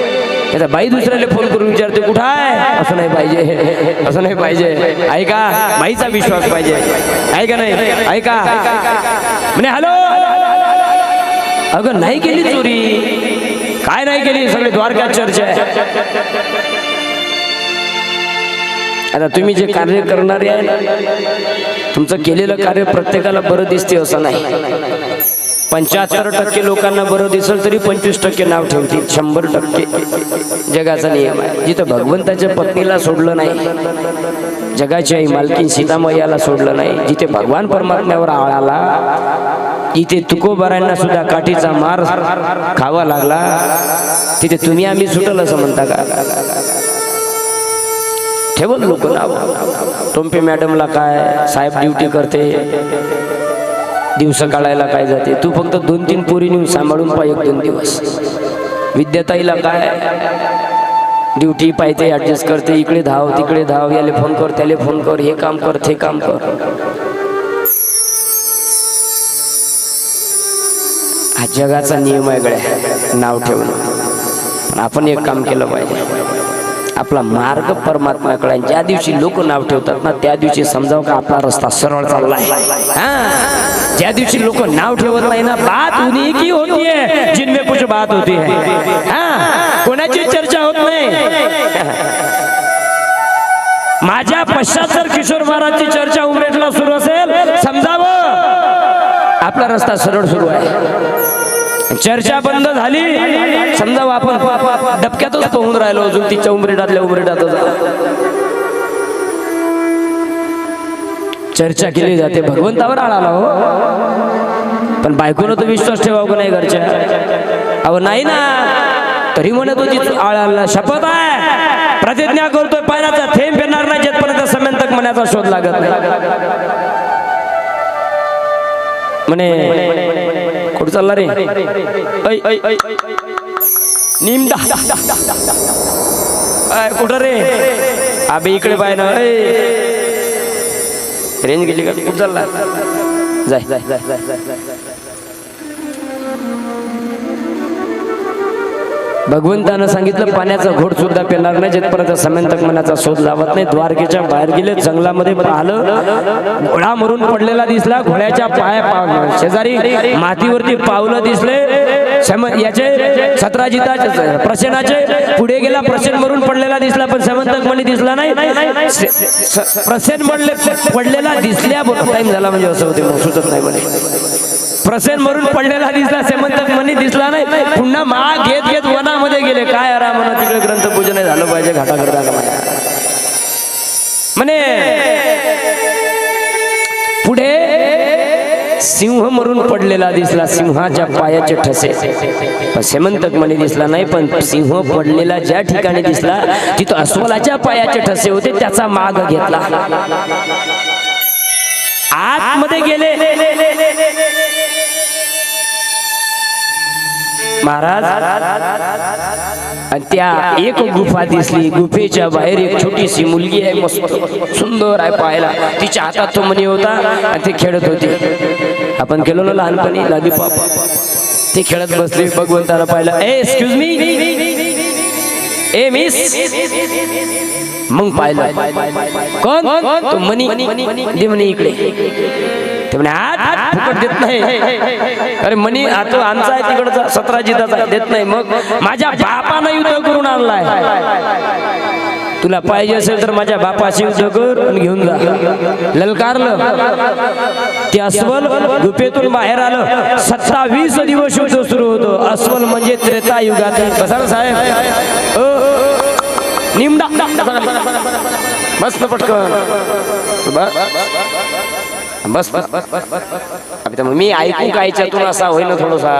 आता बाई दुसऱ्याला फोन करून विचारते कुठं आहे, असं नाही पाहिजे, असं नाही पाहिजे. ऐका, बाईचा विश्वास पाहिजे. ऐका नाही, ऐका म्हणे हॅलो. अगं नाही केली चोरी, काय नाही केली, सगळे द्वारकात चर्चा आहे. आता तुम्ही जे कार्य करणारे आहे ना, तुमचं केलेलं कार्य प्रत्येकाला बरं दिसते असं नाही. 75% लोकांना बरं दिसेल तरी 25% नाव ठेवतील. 100% जगाचा नियम आहे. जिथं भगवंताच्या पत्नीला सोडलं नाही, जगाची आई मालकीन सीतामय्याला सोडलं नाही, जिथे भगवान परमात्म्यावर आळाला, इथे तुकोबारांना सुद्धा काठीचा मार खावा लागला, तिथे तुम्ही आम्ही सुटल असं म्हणता का. ठेवल लोक नाव. टोंपे मॅडमला काय, साहेब ड्युटी करते, दिवस काढायला काय जाते, तू फक्त 2-3 पोरी नेऊन सांभाळून पाय 1-2 दिवस. विद्याताईला काय, ड्युटी पाहिजे, ऍडजस्ट करते, इकडे धाव तिकडे धाव, याले फोन कर त्याले फोन कर, हे काम कर ते काम कर. हा जगाचा नियम आहे गड्या, नाव ठेवणं. पण आपण एक काम केलं पाहिजे, आपला मार्ग परमात्म्याकडे. ज्या दिवशी लोक नाव ठेवतात ना, त्या दिवशी समजावं का आपला रस्ता सरळ चाललाय. ज्या दिवशी लोक नाव ठेवत नाही ना, बात उन्हीं की होती है जिनमें कुछ बात होती है. कोणाची चर्चा होत नाही. माझ्या पश्चात जर किशोर महाराजची चर्चा उमरेटला सुरू असेल, समजावं आपला रस्ता सरळ सुरू आहे. चर्चा बंद झाली, समजावं आपण डबक्यातच पोहून राहिलो, अजून तिच्या उमरेटातल्या उमरेटातच. चर्चा केली जाते, भगवंतावर आळाला हो, पण बायकोनं तर विश्वास ठेवावं का नाही घरच्या. अहो नाही ना, तरी म्हणत होती आळाला शपथ आहे, प्रतिज्ञा करतोय, पाण्याचा थेंब येणार नाही जेतपर्यंत समंतक मनाचा शोध लागत नाही. म्हणे कुठं चालला रे, निमडा कुठं रे, अबे इकडे पाय ना, रेंज गेली का, कुठं चालला, जाय जाय जाय जाय जाय. भगवंतानं सांगितलं पाण्याचा घोट सुद्धा पेणार नाही जेतपर्यंत समंतक मनाचा शोध लावत नाही. द्वारकेच्या बाहेर गेले, जंगलामध्ये पाहिलं, घोडा मरून पडलेला दिसला, घोड्याच्या पाया शेजारी मातीवरती पावलं दिसले. याचे सत्राजिताचे प्रसेनाचे पुढे गेला, प्रसेन मरून पडलेला दिसला, पण समंतक मणी दिसला नाही. प्रसेन पडलेला दिसल्या, टाइम झाला म्हणजे असं होते, सुचत नाही म्हणे. प्रसेन मरून पडलेला दिसला, समंतक मणी दिसला नाही. पुन्हा माग घेत घेत वनामध्ये गेले. काय आराम म्हणा, तिकडे ग्रंथपूजन झालं पाहिजे, घाटा करता म्हणे. पुढे सिंह मरून पडलेला दिसला, सिंहाच्या पायाचे ठसे, पण समंतक मणी दिसला नाही. पण सिंह पडलेला ज्या ठिकाणी दिसला तिथं अस्वलाच्या पायाचे ठसे होते, त्याचा माग घेतला, आतमध्ये गेले. महाराज आणि त्या एक गुफा दिसली, गुफेच्या बाहेर एक छोटीशी मुलगी आहे, मस्त सुंदर आहे पाहायला, तिच्या हातात तो मणी होता आणि ती खेळत होती. आपण केलो ना लहानपणी लॉलीपॉप, ती खेळत बसली. भगवंताला पाहिलं, एक्सक्यूज मी, ए मिस. मग पाहिलं, कोण, तो मणी दे म्हणे इकडे. ते म्हणे हात फुकट देत नाही. अरे मणी तो आमचा आहे तिकडचा, सत्राजिताचा, देत नाही. मग माझ्या बापानं युद्ध करून आणलाय, तुला पाहिजे असेल तर माझ्या बापाशी युद्ध कर आणि घेऊन जा. ललकारलं, ते अस्वल गुफेतून बाहेर आलं. 27 दिवस युद्ध सुरू होतं. अस्वल म्हणजे त्रेता युगात. बसा साहेब, निमडा मस्त पटकन बस बस बस बस. मी ऐकू कायच्यातून असा होईना थोडासा.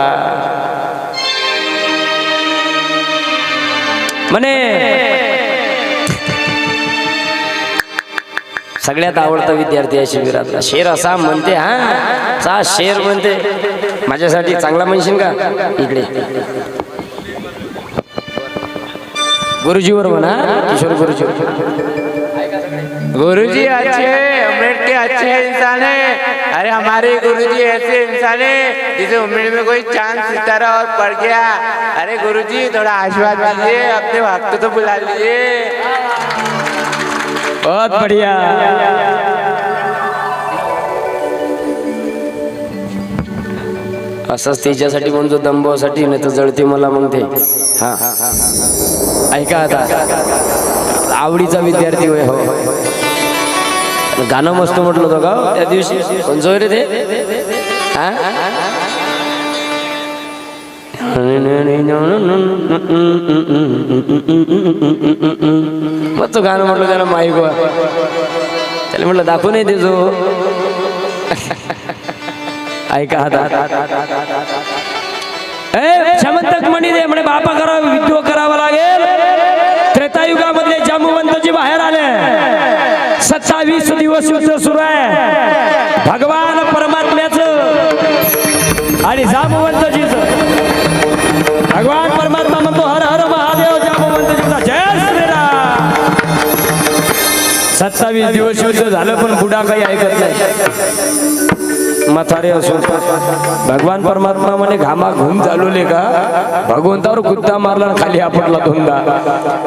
म्हणे सगळ्यात आवडता विद्यार्थी आहे शिबिरातला. शेर असा म्हणते, हा चा शेर म्हणते. माझ्यासाठी चांगला म्हणशील का? इकडे गुरुजीवर म्हणा, किशोर गुरुजी. गुरुजी अच्छे उम्र के अच्छे इंसान है. अरे हमारे गुरुजी ऐसे इंसान है जिसे उम्र में कोई चांद सितारा और पड़ गया. अरे गुरुजी थोड़ा आशीर्वाद दीजिए, अपने भक्त तो बुला लीजिए. बहुत बढ़िया. असंच त्याच्यासाठी म्हणतो दंभासाठी, नाही तर जळते मला मग ते. हा ऐका आता, आवडीचा विद्यार्थी होय. हो गाणं मस्त म्हटलं होतं का त्या दिवशी? कोणचं रे ते? हा मग तो गाणं म्हटलं त्याला माईक वर. त्याला म्हटलं दाखवू नाही देजो. ऐका आता, क्षमंतक म्हणी दे म्हणे बापा करावं, विद्रोह करावा लागेल. त्रेतायुगामधले जांबुवंतजी बाहेर आले. 27 दिवस युद्ध सुरू आहे भगवान परमात्म्याचं आणि जांबुवंतजीचं. भगवान परमात्मा म्हणतो हर हर महादेव, जांबुवंतजीचा जय श्रीराम. 27 दिवस युद्ध झालं पण बुडा काही ऐकत नाही. म्हातारे असून भगवान परमात्मा म्हणे घामा घुम चालवले का भगवंतावर गुद्दा मारला, खाली आपटला धुंदा.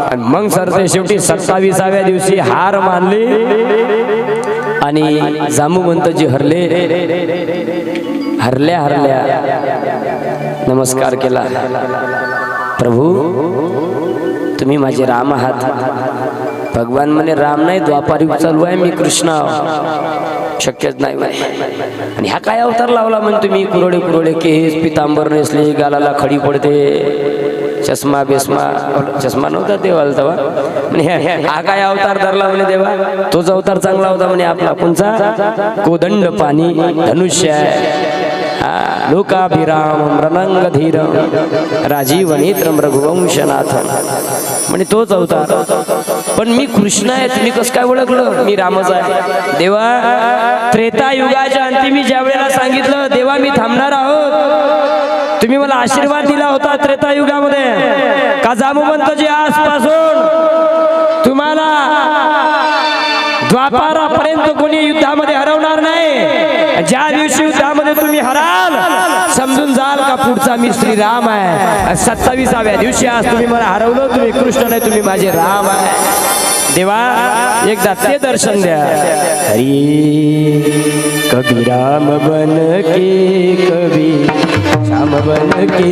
आणि मग सरते शेवटी 27व्या दिवशी हार मानली आणि जांबुवंतजी हरले. हरल्या हरल्या नमस्कार केला. प्रभू तुम्ही माझे राम आहात. भगवान म्हणे राम नाही, द्वापार युग चालू आहे, मी कृष्ण शक्यच नाही म्हणे. आणि हा काय अवतार लावला म्हणे तुम्ही? कुरडे कुरडे केस, पितांबर नेसले, गालाला खडी पडते, चष्मा बेस्मा. चष्मा नव्हता देवाला तेव्हा. म्हणे हा काय अवतार धरला म्हणे देवा? तोच अवतार चांगला होता म्हणे आपला. कोणचा? कोदंड पाणी धनुष्य लोकाभिराम रणंगधीर राजीव नेत्रम रघुवंशनाथ म्हणे तोच अवतार. पण मी कृष्ण आहे, तुम्ही कसं काय ओळखलं मी रामच आहे? देवा त्रेतायुगाच्या अंतिमी ज्या वेळेला सांगितलं देवा मी थांबणार आहोत, तुम्ही मला आशीर्वाद दिला होता त्रेतायुगामध्ये का जांबुवंतजी आजपासून तुम्हाला द्वापारापर्यंत कोणी युद्धामध्ये हरवणार नाही. ज्या दिवशी युद्धामध्ये तुम्ही हराल समजून जाल का पुढचा मी श्रीराम आहे. 27व्या दिवशी आज तुम्ही मला हरवलं, तुम्ही कृष्ण नाही, तुम्ही माझे राम आहे. देवा एकदा ते दर्शन द्या. हरी कभी राम बन के कभी श्याम बन के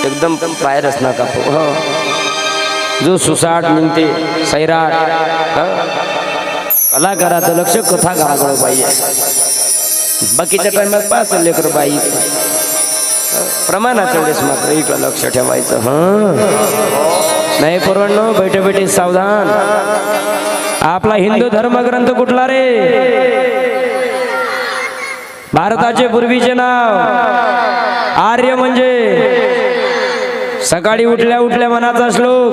एकदम बाहेरच नका. जो सुसाट म्हणते सैराट कलाकाराचं लक्ष कथाकाराकडे पाहिजे. बाकीच्या टाइमात पाच लेकर बाई प्रमाणाच्या वेळेस मात्र इकडं लक्ष ठेवायचं. नाही पोरांनो, बैठे बैठे सावधान. आपला हिंदू धर्मग्रंथ कुठला रे? भारताचे पूर्वीचे नाव आर्य म्हणजे सकाळी उठल्या उठल्या मनाचा श्लोक.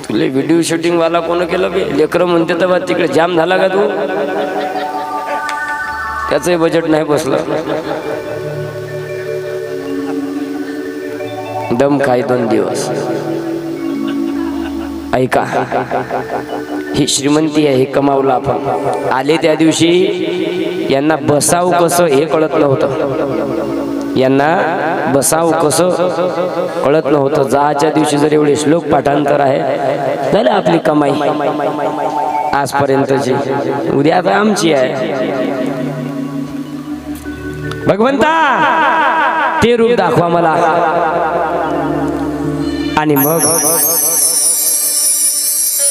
तुले व्हिडिओ शूटिंग वाला कोण केलं बे? लेकरं म्हणते तर तिकडे जाम झाला का तू? त्याचंही बजेट नाही बसलं. दम काय 2 दिवस. ऐका, ही श्रीमंती आहे, हे कमावलं आपण. आले त्या दिवशी यांना बसाव कसं हे कळत नव्हतं. यांना बसाव कसं कळत नव्हतं. जाच्या दिवशी जर एवढे श्लोक पाठांतर आहे झालं आपली कमाई. आजपर्यंतची, उद्या आता आमची आहे. भगवंता ते रूप दाखवा मला. आणि मग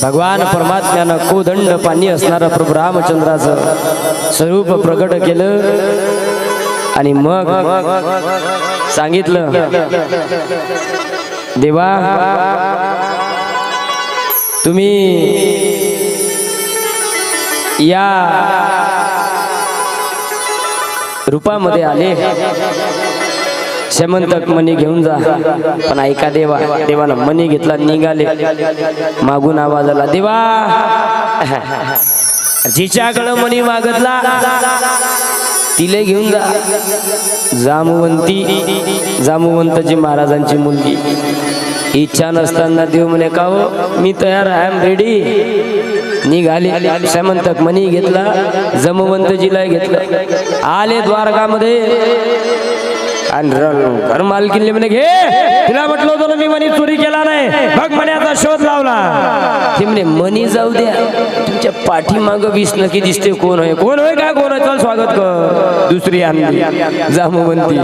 भगवान परमात्म्यानं कोदंड पाणी असणारं प्रभू रामचंद्राचं स्वरूप प्रकट केलं. आणि मग सांगितलं, देवा तुम्ही या रूपामध्ये आले, शेमंतक मणी घेऊन जा. पण ऐका देवा, देवानं मणी घेतला, निघाले. मागून आवाज आला, देवा जिच्याकडं मणी मागतला तिले घेऊन जा. जामुवंतजी महाराजांची मुलगी. इच्छा नसताना देव म्हणे, का हो मी तयार आहे, आय एम रेडी. निघाली, शेमंतक मणी घेतला, जमवंतजीला घेतलं. आले द्वारकामध्ये आणि घर मालकीने म्हणे, घे तिला म्हटलं होतं ना मी मनी चोरी केला नाही, बघ मण्याचा शोध लावला. ती म्हणे, मनी जाऊ द्या, तुमच्या पाठीमाग वीस नक्की दिसते, कोण होय, कोण होय का, कोण होय, चल स्वागत कर. दुसरी आणली जामवंती.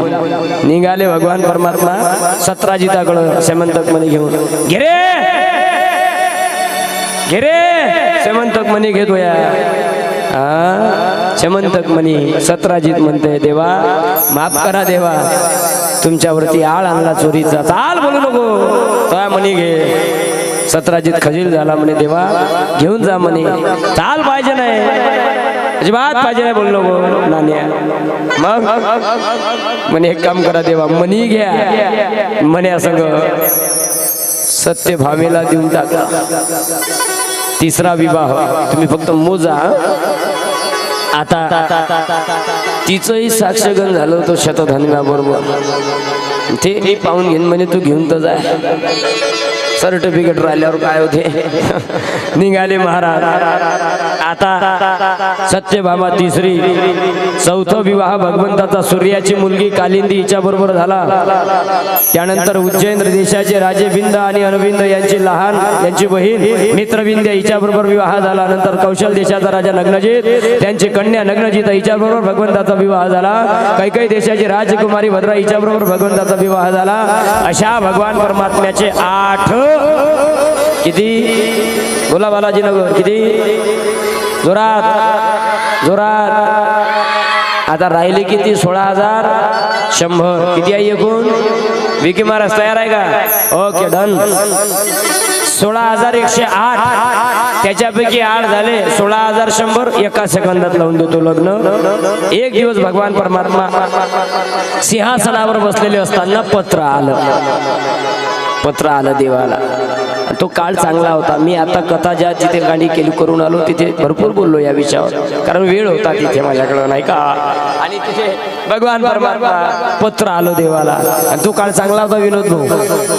निघाले भगवान परमात्मा सत्राजिताकडं शेमंतक मणी घेऊन. घे रे घे रे, शेमंतक मणी घेतो या. शेमंतक मणी. सत्राजित म्हणते, देवा माफ करा देवा, तुमच्यावरती आळ आणला चोरीचा, चाल बोलू नको, तो मणी घे. सत्राजित खजील झाला, म्हणे देवा घेऊन जा म्हणे, चाल पाहिजे नाही, अजिबात पाहिजे नाही बोललो नको नाण्या. मग म्हणे एक काम करा देवा, मणी घ्या, म्हणे संग सत्यभामेला देऊन टाका. तिसरा विवाह तुम्ही फक्त मोजा. आता तिचंही साक्षगण झालं होतं शतधन्व्या बरोबर. ते पाहून घेऊन म्हणे तू घेऊन तर जाय, सर्टिफिकेट राहिल्यावर काय होते. निघाले महाराज. आता सत्यभामा तिसरी. चौथा विवाह भगवंताचा सूर्याची मुलगी कालिंदी हिच्या बरोबर झाला. त्यानंतर उज्जैन देशाचे राजे बिंद आणि अनविंद यांची बहीण मित्रविंद हिच्या बरोबर विवाह झाला. नंतर कौशल देशाचा राजा नग्नजित, त्यांची कन्या नग्नजित हिच्या बरोबर भगवंताचा विवाह झाला. कैकई देशाची राजकुमारी भद्रा हिच्या बरोबर भगवंताचा विवाह झाला. अशा भगवान परमात्म्याचे 8 किती बोला बालाजी नगर, किती जोरात जोरात. आता राहिले किती, 16,100. किती आहे एकूण? विकी महाराज तयार आहे का? Okay done. 16,108. त्याच्यापैकी 8 झाले. 16,100 एका सेकंदात लावून देतो लग्न. एक दिवस भगवान परमात्मा सिंहासनावर बसलेले असताना पत्र आलं देवाला. तो काळ चांगला होता. मी आता कथा ज्या जिथे गाणी केली करून आलो तिथे भरपूर बोललो या विषयावर, कारण वेळ होता तिथे माझ्याकडं, नाही का. आणि तिथे भगवान परमात्मा पत्र आलं देवाला. आणि तो काळ चांगला होता विनोद भाऊ.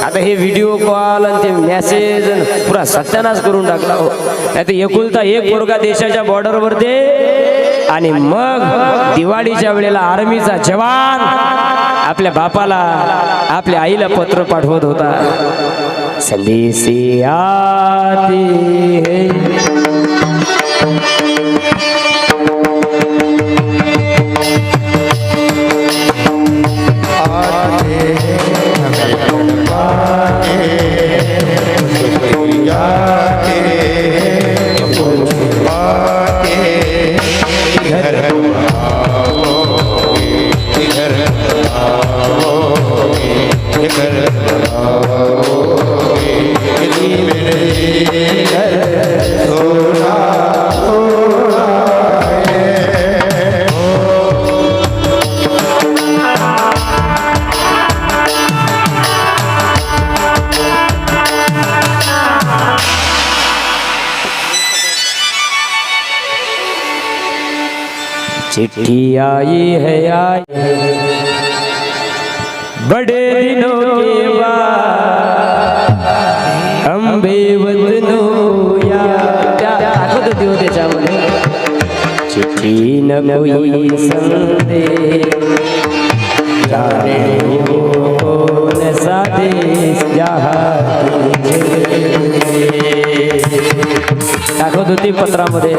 आता हे व्हिडिओ कॉल आणि ते मेसेज पुरा सत्यानाश करून टाकला हो. नाही तर एकुलता एक पोरगा देशाच्या बॉर्डरवर ते. आणि मग दिवाळीच्या वेळेला आर्मीचा जवान आपल्या बापाला आपल्या आईला पत्र पाठवत होता. संदेशी आते हैं चिट्ठी आई है आई बड़े दिनों के बाद हम बेवतनों या दाखवत होते त्याच्यामध्ये. चिट्ठी न कोई संदेश जाने वो कौन सा देश जहाँ तुझे दाखवत होती पत्रामध्ये,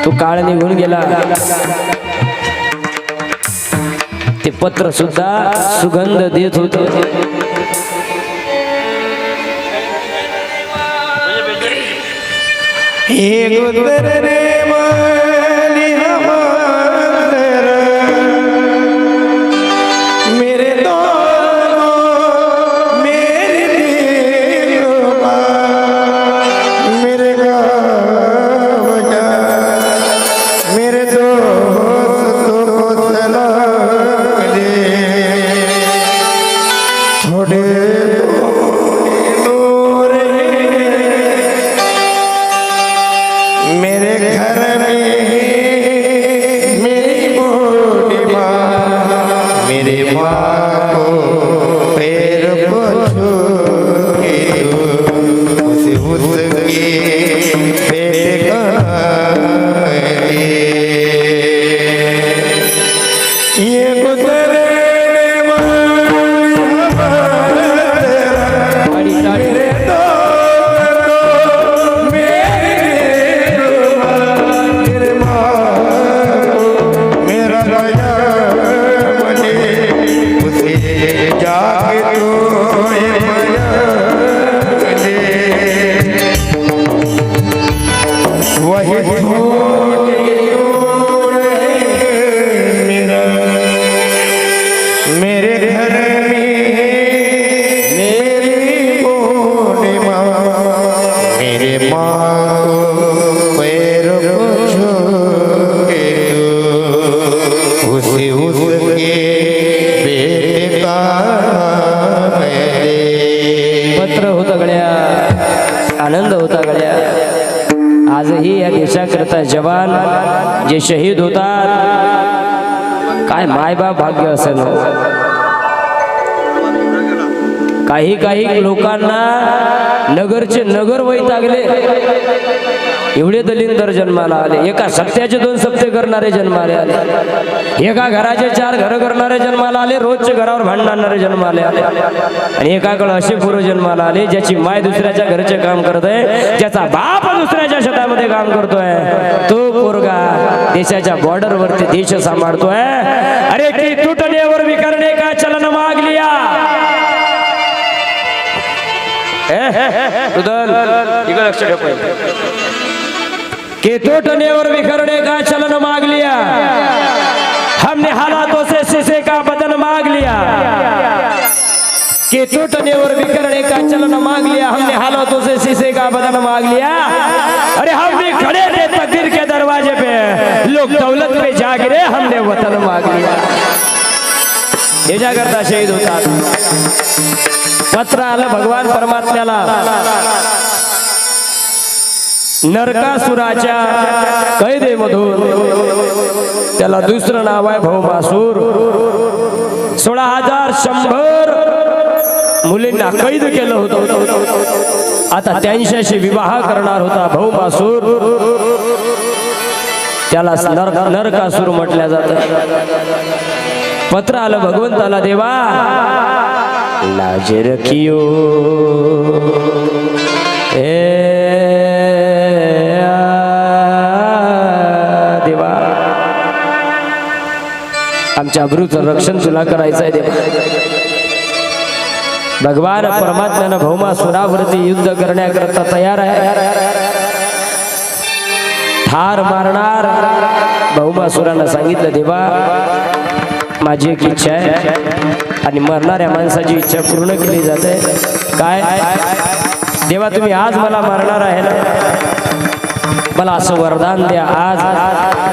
तो काळ निघून गेला. ते पत्र सुद्धा सुगंध देत होते. एक उतर रे माली हमार मेरे दोनों मेरे दिलवा मेरे गाँव जा मेरे दोस्त को सलाम दे थोड़े दूर मेरे घर में मेरी बूढ़ी माँ मेरी माँ को पैर को छू के उसके पेट का ये गुजरे मेरे दो मेरा राजा बने उसे जाके तो वही मेरा मेरे घर में मेरी बूढ़ी माँ मेरे माँ को पैर को छू उसे उसके बेटे का पत्र होतं गड्या, आनंद होता गड्या. आजही या देशाकरता जवान जे शहीद होतात, काय मायबाप भाग्य असेल. काही काही लोकांना नगरचे नगर वैतागले, एवढे दलिंदर जन्माला आले. एका सप्त्याचे 2 सप्ते करणारे जन्माले आले, एका घराचे 4 घरं करणारे जन्माला आले, रोजचे घरावर भांडणारे जन्माले आले. आणि एकाकडे असे पोरं जन्माला आले ज्याची माय दुसऱ्याच्या घरचे काम करत आहे, ज्याचा बाप दुसऱ्याच्या शेतामध्ये काम करतोय, तो पोरगा देशाच्या बॉर्डरवरती देश सांभाळतोय. अरे की तुटण्यावर विकरणे का चलन माग लिया. इकडे लक्ष ठेव पाहिजे. के टूटनेवर बिखरने का चलन मांग लिया, हमने हालातों से शीशे का बदन मांग लिया. के टूटनेवर बिखरने का चलन मांग लिया, हमने हालातों से शीशे का बदन मांग लिया. अरे हम भी खड़े थे तकदीर के दरवाजे पे, लोग दौलत पे जा गिरे, हमने वतन मांग लिया. याच्याकरता शहीद होतात. पत्र आलं भगवान परमात्म्याला, नरकासुराच्या कैदेमधून. त्याला दुसरं नाव आहे भौमासूर. 16,100 मुलींना कैद केलं होतं. आता त्यांच्याशी विवाह करणार होता भौमासूर. त्याला नरकासूर म्हटल्या जातं. पत्र आलं भगवंताला, देवा लाज रखियो देवा, आमच्या अब्रूचं रक्षण तुला करायचं आहे देवा. भगवान परमात्म्यानं भौमासुरावरती युद्ध करण्याकरता तयार आहे. ठार मारणार. भौमासुरानं सांगितलं, देवा माझी एक इच्छा आहे आणि मरणाऱ्या माणसाची इच्छा पूर्ण केली जाते. काय देवा, तुम्ही आज मला मारणार आहे ना, मला असं वरदान द्या, आज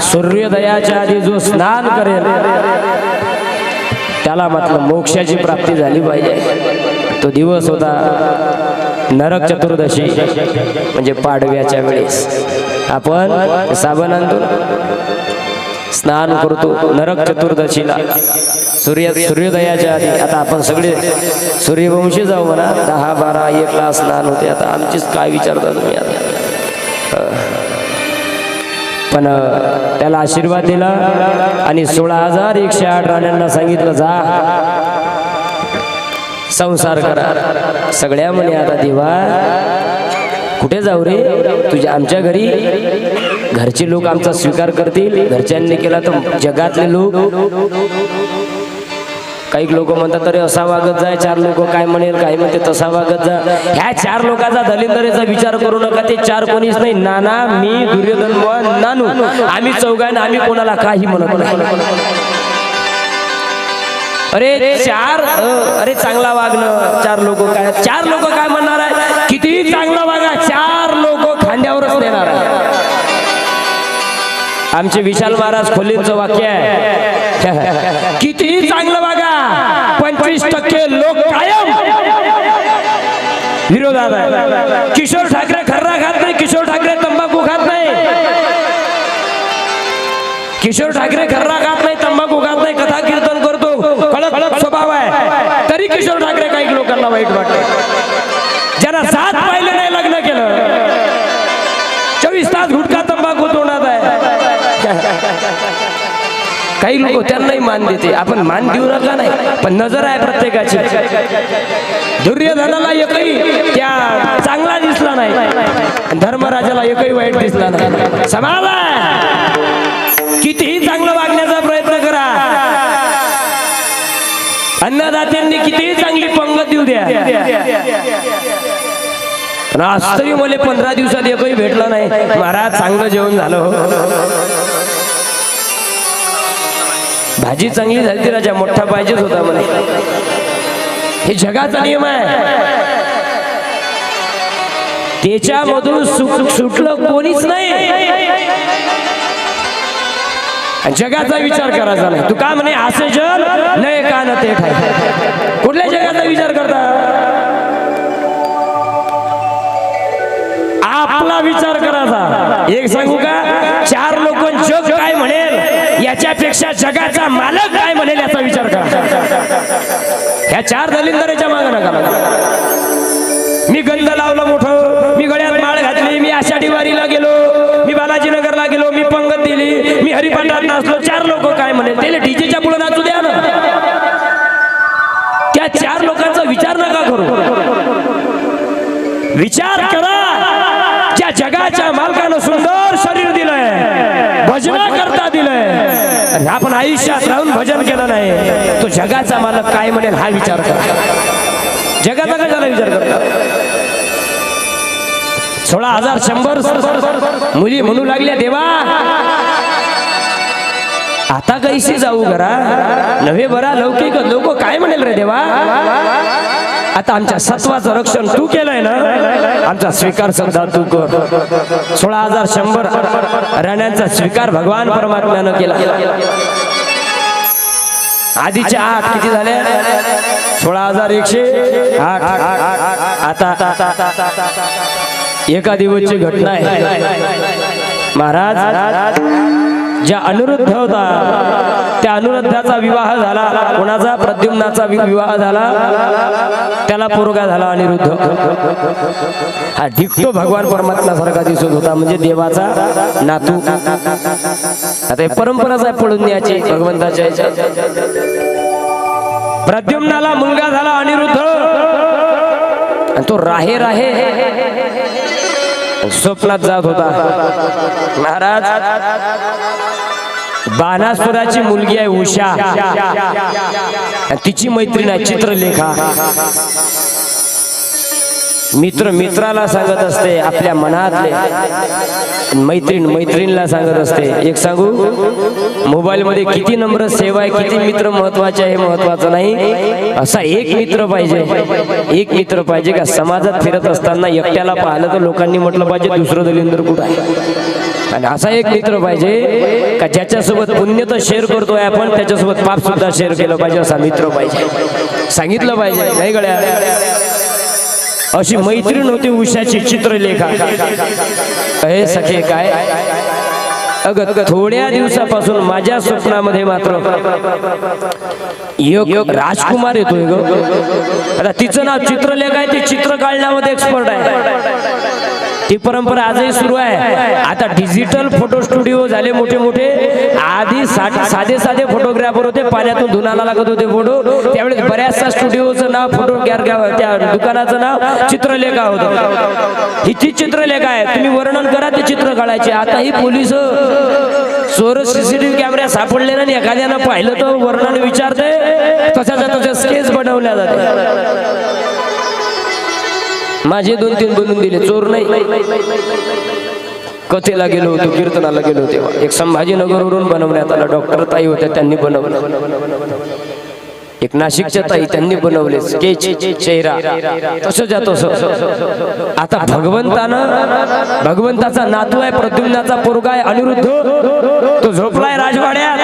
सूर्योदयाच्या आधी जो स्नान करेल त्याला म्हटलं मोक्षाची प्राप्ती झाली पाहिजे. तो दिवस होता नरक चतुर्दशी, म्हणजे पाडव्याच्या वेळेस आपण साबण आणतो, स्नान करतो नरक चतुर्दशीला, सूर्योदयाच्या आधी. आता आपण सगळे सूर्यवंशी जाऊ म्हणा, 10, 12, 1 ला स्नान होते. आता आमचीच काय विचारता तुम्ही आता. पण त्याला आशीर्वाद दिला आणि 16,108 राण्यांना सांगितलं, जा संसार करा. सगळ्या म्हणे, आता देवा कुठे जाऊ रे तुझ्या आमच्या घरी घरचे लोक आमचा स्वीकार करतील घरच्यांनी केला तर जगातले लोक काही लोक म्हणतात अरे असा वागत जाय 4 लोक काय म्हणेल काही म्हणते तसा वागत जा ह्या 4 लोकांचा दलिंदरेचा विचार करू नका ते 4 कोणीच नाही नाना मी दुर्योधन नानू आम्ही चौघांना आम्ही कोणाला काही म्हणत नाही अरे 4 अरे चांगला वागणं 4 लोक काय 4 लोक काय म्हणणार आहे किती चांगला वागा 4 लोक खांद्यावरच देणार आहे आमचे विशाल महाराज खोलींचं वाक्य आहे किती चांगलं वागा 25% लोक कायम विरोधात आहे किशोर ठाकरे खर्रा खात नाही किशोर ठाकरे तंबाखू खात नाही किशोर ठाकरे खर्रा खात नाही तंबाखू खात नाही कथा कीर्तन करतो कडक स्वभाव आहे तरी किशोर ठाकरे काही लोकांना वाईट वाटत ज्यांना 7 पाहिलं नाही लग्न केलं 24 तास गुटखा तंबाखू तोंडात आहे काही लोक त्यांनाही मान देते आपण मान देऊ नका नाही पण नजर आहे प्रत्येकाची दुर्योधनाला एकही त्या चांगला दिसला नाही धर्मराजाला एकही वाईट दिसला नाही समाज कितीही चांगलं वागण्याचा प्रयत्न करा अन्नदात्यांनी कितीही चांगली पंगत देऊ द्या आज तरी मला 15 दिवसात एकही भेटला नाही महाराज चांगलं जेवण झालं भाजी चांगली झाली राजा मोठा पाहिजेच होता मला हे जगाचा नियम आहे त्याच्यामधून सुटलं कोणीच नाही जगाचा विचार करायचा नाही तू का म्हणे असे जग नाही का न ते कुठल्या जगाचा विचार करता आपला विचार करायचा एक सांगू का 4 लोक जग काय म्हणेल याच्यापेक्षा जगाचा मालक काय म्हणेल याचा विचार करा ह्या 4 दलिंदरेच्या मागे नका मी गंध लावलं मोठं मी गळ्यात माळ घातली मी आषाढी वारीला गेलो मी बालाजीनगरला गेलो मी पंगत दिली मी हरिपाठात नाचलो 4 लोक काय म्हणेल त्याला डीजेच्या पुढे नाचू द्या ना त्या 4 लोकांचा विचार नका करू विचार करा ज्या जगाच्या मालकानं सुंदर शरीर दिलंय भजना करता दिलंय आपण आयुष्यात राहून भजन केलं नाही तो जगाचा मालक काय म्हणेल हा विचार करा जगाचा कशाला विचार करता 16,100 मुली म्हणू लागल्या देवा आता कैसे जाऊ घरा नव्हे बरा लौकिक लोक काय म्हणेल रे देवा आता आमच्या सत्वाचं रक्षण तू केलंय ना आमचा स्वीकार सुद्धा तू कर 16,100 राण्यांचा स्वीकार भगवान परमात्म्यानं केला आधीच्या 8 किती झाले 16,108 आता एका दिवसची घटना आहे महाराज ज्या अनिरुद्ध होता त्या अनिरुद्धाचा विवाह झाला कोणाचा प्रद्युम्नाचा विवाह झाला त्याला पोरगा झाला अनिरुद्ध हा ढिकतो भगवान परमात्मा सारखा दिसत होता म्हणजे देवाचा नातू आता हे परंपराच आहे पळून द्यायची भगवंताच्या प्रद्युम्नाला मुलगा झाला अनिरुद्ध आणि तो राहे स्वप्नात जात होता महाराज बाणासुराची मुलगी आहे उषा तिची मैत्रीण आहे चित्रलेखा मित्र मित्राला सांगत असते आपल्या मनातले मैत्रीण मैत्रीणला सांगत असते एक सांगू मोबाईल मध्ये किती नंबर सेव्ह आहे किती मित्र महत्वाचे आहे महत्वाचं नाही असा एक मित्र पाहिजे का समाजात फिरत असताना एकट्याला पाहिलं तर लोकांनी म्हटलं पाहिजे दुसरं दलिंदर कुठं आहे आणि असा एक मित्र पाहिजे का ज्याच्यासोबत पुण्य तर शेअर करतोय आपण त्याच्यासोबत पाप सुद्धा शेअर केलं पाहिजे असा मित्र पाहिजे सांगितलं पाहिजे नाही गड्या अशी मैत्रीण होती उषाची चित्रलेखा हे सखे काय अगं थोड्या दिवसापासून माझ्या स्वप्नामध्ये मात्र एक राजकुमार येतोय ग आता तिचं नाव चित्रलेखा आहे ती चित्र काढण्यामध्ये एक्सपर्ट आहे ती परंपरा आजही सुरू आहे. आता डिजिटल फोटो स्टुडिओ झाले मोठे मोठे. आधी साधे साधे फोटोग्राफर होते, पाण्यातून धुनाला लागत होते फोटो. त्यावेळेस बऱ्याचशा स्टुडिओचं नाव फोटो त्या दुकानाचं नाव चित्रलेखा होतं. ही चित्रलेखा आहे, तुम्ही वर्णन करा ते चित्र काढायचे. आता ही पोलीस चोर सीसीटीव्ही कॅमेरा सापडले ना, एखाद्यानं पाहिलं तर वर्णन विचारते, तशाच्या तशा स्केच बनवल्या जाते. माझे 2-3 बनवून दिले, चोर नाही. कथेला गेलो होतो, कीर्तनाला गेलो होतो, एक संभाजीनगरवरून बनवण्यात आला. डॉक्टर ताई होत्या, त्यांनी बनवलं. एक नाशिकच्या ताई, त्यांनी बनवले स्केच चेहरा. तसं जातो. आता भगवंताचा नातू आहे, प्रद्युम्नाचा पोरगा आहे अनिरुद्ध. तो झोपलाय राजवाड्यात.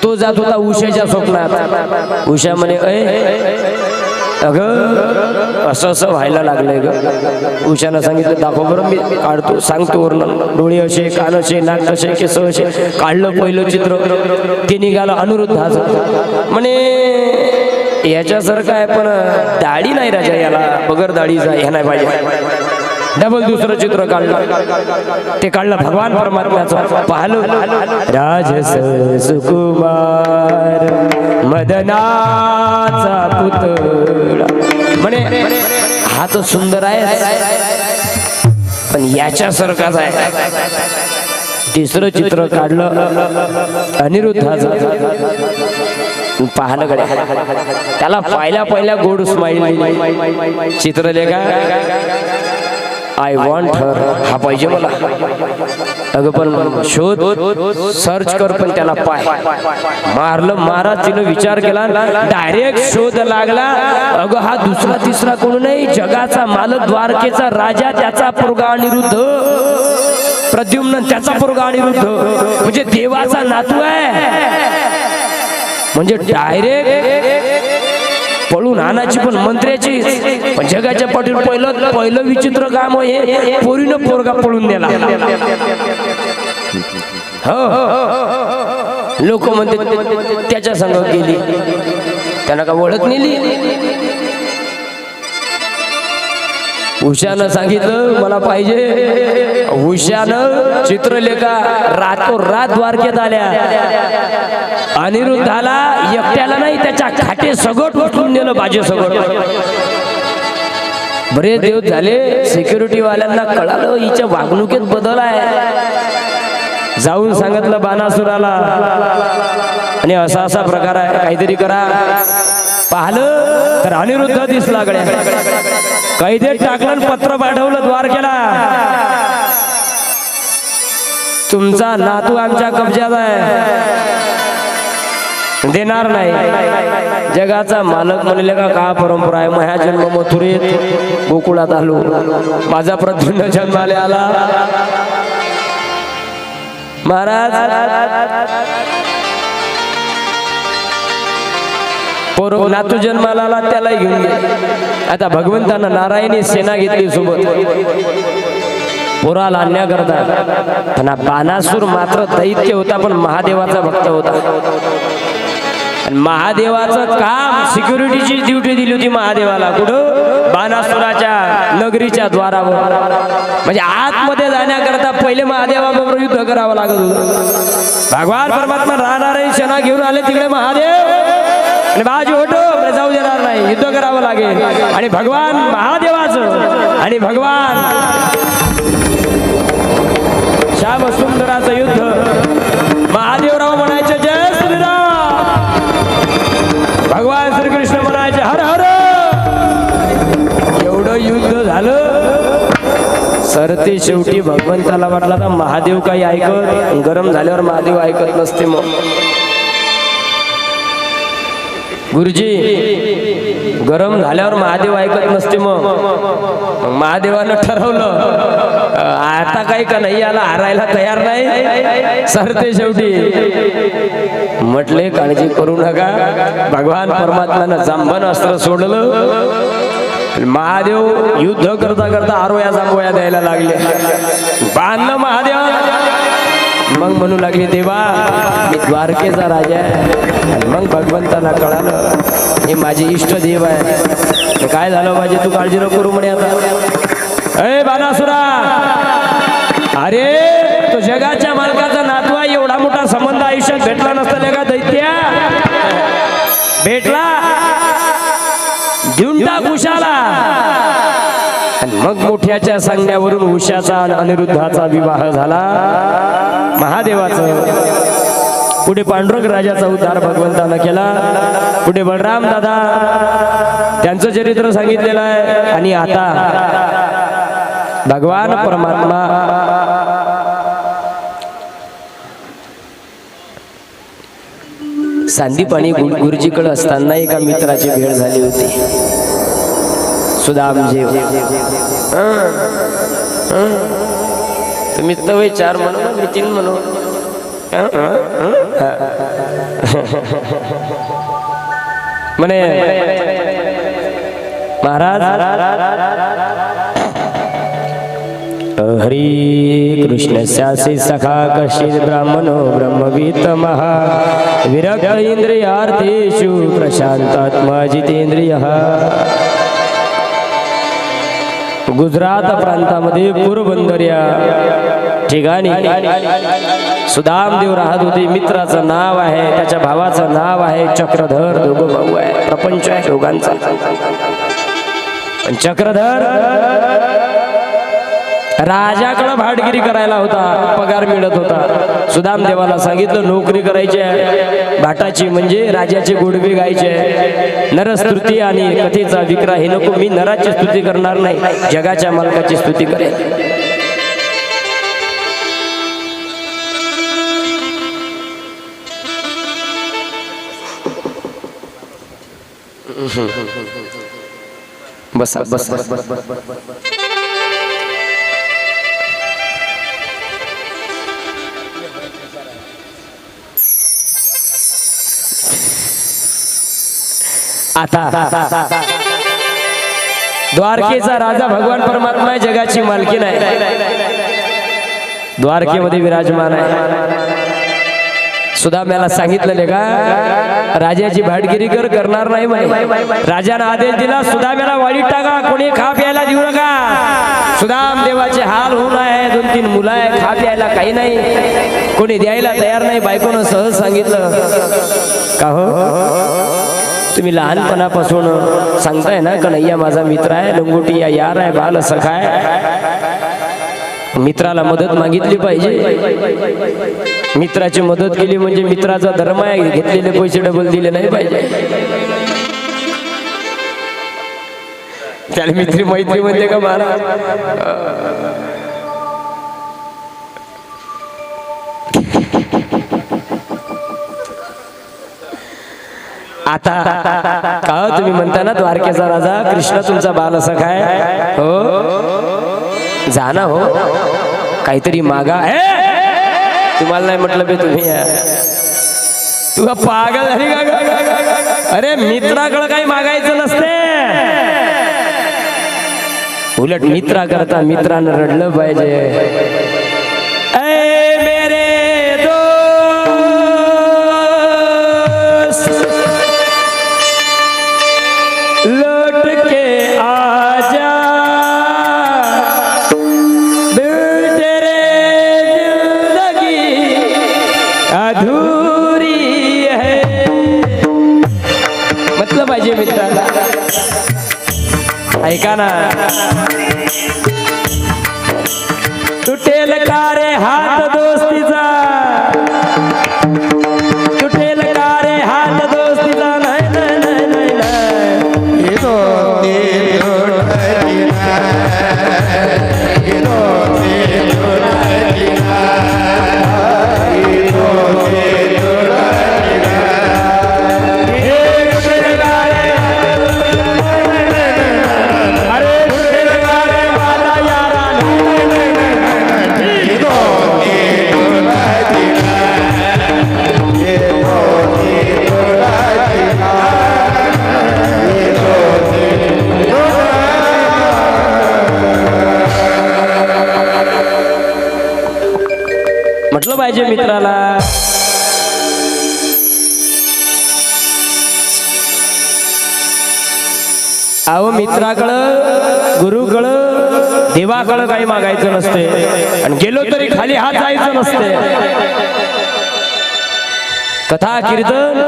तो जात होता उषाच्या स्वप्नात. उषा म्हणे, अगं असं असं व्हायला लागलंय ग. उषानं सांगितलं, दाखव बरं, मी काढतो, सांगतो वर्णन. डोळे असे, कान असे, नाक असे, केस असे. काढलं पहिलं चित्र, ते निघालं अनिरुद्धाचं. म्हणे याच्यासारखं आहे, पण दाढी नाही राजा याला, बगर दाढीचा ह्या नाही पाहिजे. डबल दुसरं चित्र काढलं, ते काढलं भगवान परमात्म्याचं. पाहिलं, राजस सुकुमार मदनाचा पुतळा. म्हणे हा तर सुंदर आहे, पण याच्यासारखाच आहे. तिसरं चित्र काढलं अनिरुद्धाचं. पाहणं कडे त्याला पहिल्या गोड smile. Chitralekha, I want her, हा पाहिजे मला. अगं पण शोध, सर्च कर, पण त्याला पाय. मारलं, महाराज तिनं विचार केला, डायरेक्ट शोध लागला. अगं हा दुसरा तिसरा कोण नाही, जगाचा मालक, द्वारकेचा राजा, त्याचा पोरगा अनिरुद्ध. प्रद्युम्न त्याचा पोरगा अनिरुद्ध, म्हणजे देवाचा नातू आहे. म्हणजे डायरेक्ट पळून आणायची, पण मंत्र्याची. पण जगाच्या पाठीवर पहिलं विचित्र काम हे, पोरीनं पोरगा पळून नेला. हो, लोक म्हणते त्याच्या संग गेली, त्यांना का ओळख नेली. उषानं सांगितलं मला पाहिजे. उषानं चित्रलेखा रातोरात द्वारकेत आल्या. अनिरुद्धाला एकट्याला नाही, त्याच्या खाटे सगट उचलून नेलं, बाजे सगट. बरेच दिवस झाले सिक्युरिटी वाल्यांना कळालं हिच्या वागणुकीत बदल आहे. जाऊन सांगितलं बाणासुराला, आणि असा प्रकार आहे, काहीतरी करा. पाहिलं तर अनिरुद्ध दिसला गड्या. कैदेत टाकलं, पत्र पाठवलं द्वारकेला, तुमचा नातू आमच्या कब्जात आहे, देणार नाही. जगाचा मालक म्हणले का परंपरा आहे. माझा जन्म मथुरेत गोकुळात आलो, माझा प्रद्युम्न जन्माला आला. महाराज पोरग नातू जन्माला आला, त्याला घेऊन गेले. आता भगवंतानं नारायणी सेना घेतली सोबत पोराला आणण्याकरता. पण बाणासूर मात्र दैत्य होता, पण महादेवाचा भक्त होता. महादेवाचं काम, सिक्युरिटीची ड्युटी दिली होती महादेवाला. कुठं? बाणासुराच्या नगरीच्या द्वारावर. म्हणजे आतमध्ये जाण्याकरता पहिले महादेवाबरोबर युद्ध करावं लागत होतं. भगवान परमात्मा राहणारे सेना घेऊन आले तिकडे महादेव, आणि बाजी होतो जाऊ देणार नाही, युद्ध करावं लागेल. आणि भगवान महादेवाचं आणि भगवान श्याम सुंदराचं युद्ध. महादेवराव म्हणायचे जय श्रीराम, भगवान श्रीकृष्ण म्हणायचे हर हर. एवढं युद्ध झालं. सरते शेवटी भगवंताला वाटला तर महादेव काही ऐकत, गरम झाल्यावर महादेव ऐकत नसते. मग गुरुजी गरम झाल्यावर महादेव ऐकत नसते. मग महादेवानं ठरवलं आता काही का नाही, याला हारायला तयार नाही. सरते शेवटी म्हटले काळजी करू नका. भगवान परमात्म्यानं जांभन अस्त्र सोडलं. महादेव युद्ध करता करता आरोया जांभोया द्यायला लागले. बांधलं महादेव. मग म्हणू लागले देवा मी द्वारकेचा राजा आहे. मग भगवंताला कळालं हे माझे इष्ट देव आहे. काय झालं माझे, तू काळजी नको करू म्हणे. आता अरे बाणासुरा, अरे तो जगाच्या मालकाचा नातवा, एवढा मोठा संबंध आयुष्यात भेटला नसता का दैत्या? भेटला, देऊन टाक उषाला. आणि मग मोठ्याच्या सांगण्यावरून उषाचा आणि अनिरुद्धाचा विवाह झाला. महादेवाचं पुढे पांडुरंग राजाचा उद्धार भगवंतानं केला. पुढे बलराम दादा त्यांचं चरित्र सांगितलेलं आहे. आणि आता भगवान परमात्मा सांदीपाणी गुरुजीकडे असताना एका मित्राची भेट झाली होती. सुदामजी, तुम्ही तर 4 म्हणू, मी 3 म्हणू. म्हणे महाराज, हरी कृष्ण स्यासी सखा कश्चित ब्राह्मणो ब्रह्मवित महा विरक्त इंद्रियार्थेषु प्रशांतात्मा जितेंद्रियः. गुजरात प्रांतामध्ये पोरबंदर या ठिकाणी सुदामदेव राहत होते. मित्राचं नाव आहे, त्याच्या भावाचं नाव आहे चक्रधर. दोघं भाऊ आहे, प्रपंच आहे दोघांचा. पण चक्रधर राजाकडे भाटगिरी करायला होता, पगार मिळत होता. सुदामदेवाला सांगितलं नोकरी करायची आहे भाटाची, म्हणजे राजाचे गोडवे गायचे. नरस्तुती आणि कथेचा विक्रा हे नको, मी नराची स्तुती करणार नाही, जगाच्या मालकाची स्तुती करेल. बसा बसा. आता द्वारकेचा राजा भगवान परमात्मा आहे, जगाची मालकीण आहे, द्वारकेमध्ये विराजमान आहे. सुदाम्याला सांगितलेले का राजाची भाटगिरी करणार नाही म्हणे. राजाने आदेश दिला, सुदाम्याला वाळीत टाका, कोणी खा प्यायला देऊ नका. सुदाम देवाचे हाल होऊन आहे, 2-3 मुलं आहे, खा प्यायला काही नाही, कोणी द्यायला तयार नाही. बायकोनं सहज सांगितलं का हो तुम्ही लहानपणापासून सांगताय ना कन्हैया माझा मित्र आहे, लंगोटी या यार आहे, बाल सखा आहे, मित्राला मदत मागितली पाहिजे. मित्राची मदत केली म्हणजे मित्राचा धर्म आहे, घेतलेले पैसे डबल दिले नाही पाहिजे. त्याला मित्री मैत्री म्हणते का महाराज? आता का तुम्ही म्हणता ना द्वारकेचा राजा कृष्ण तुमचा बाल सखा आहे, हो जाना हो, काहीतरी मागा. तुम्हाला नाही म्हटलं बे तुम्ही, तुला पागल झाली का? अरे मित्राकडे काही मागायचं नसते, उलट मित्राकरता मित्रानं रडलं पाहिजे. मित्राला ऐका ना, तुटेल का रे हात दोस्तीचा, तुटेल का रे हात दोस्तीचा, नाही नाही नाही नाही नाही. म्हटलं पाहिजे मित्राला. अहो मित्राकडं गुरुकडं देवाकडं काही मागायचं नसते आणि गेलो तरी खाली हात जायचं नसते. कथा कीर्तन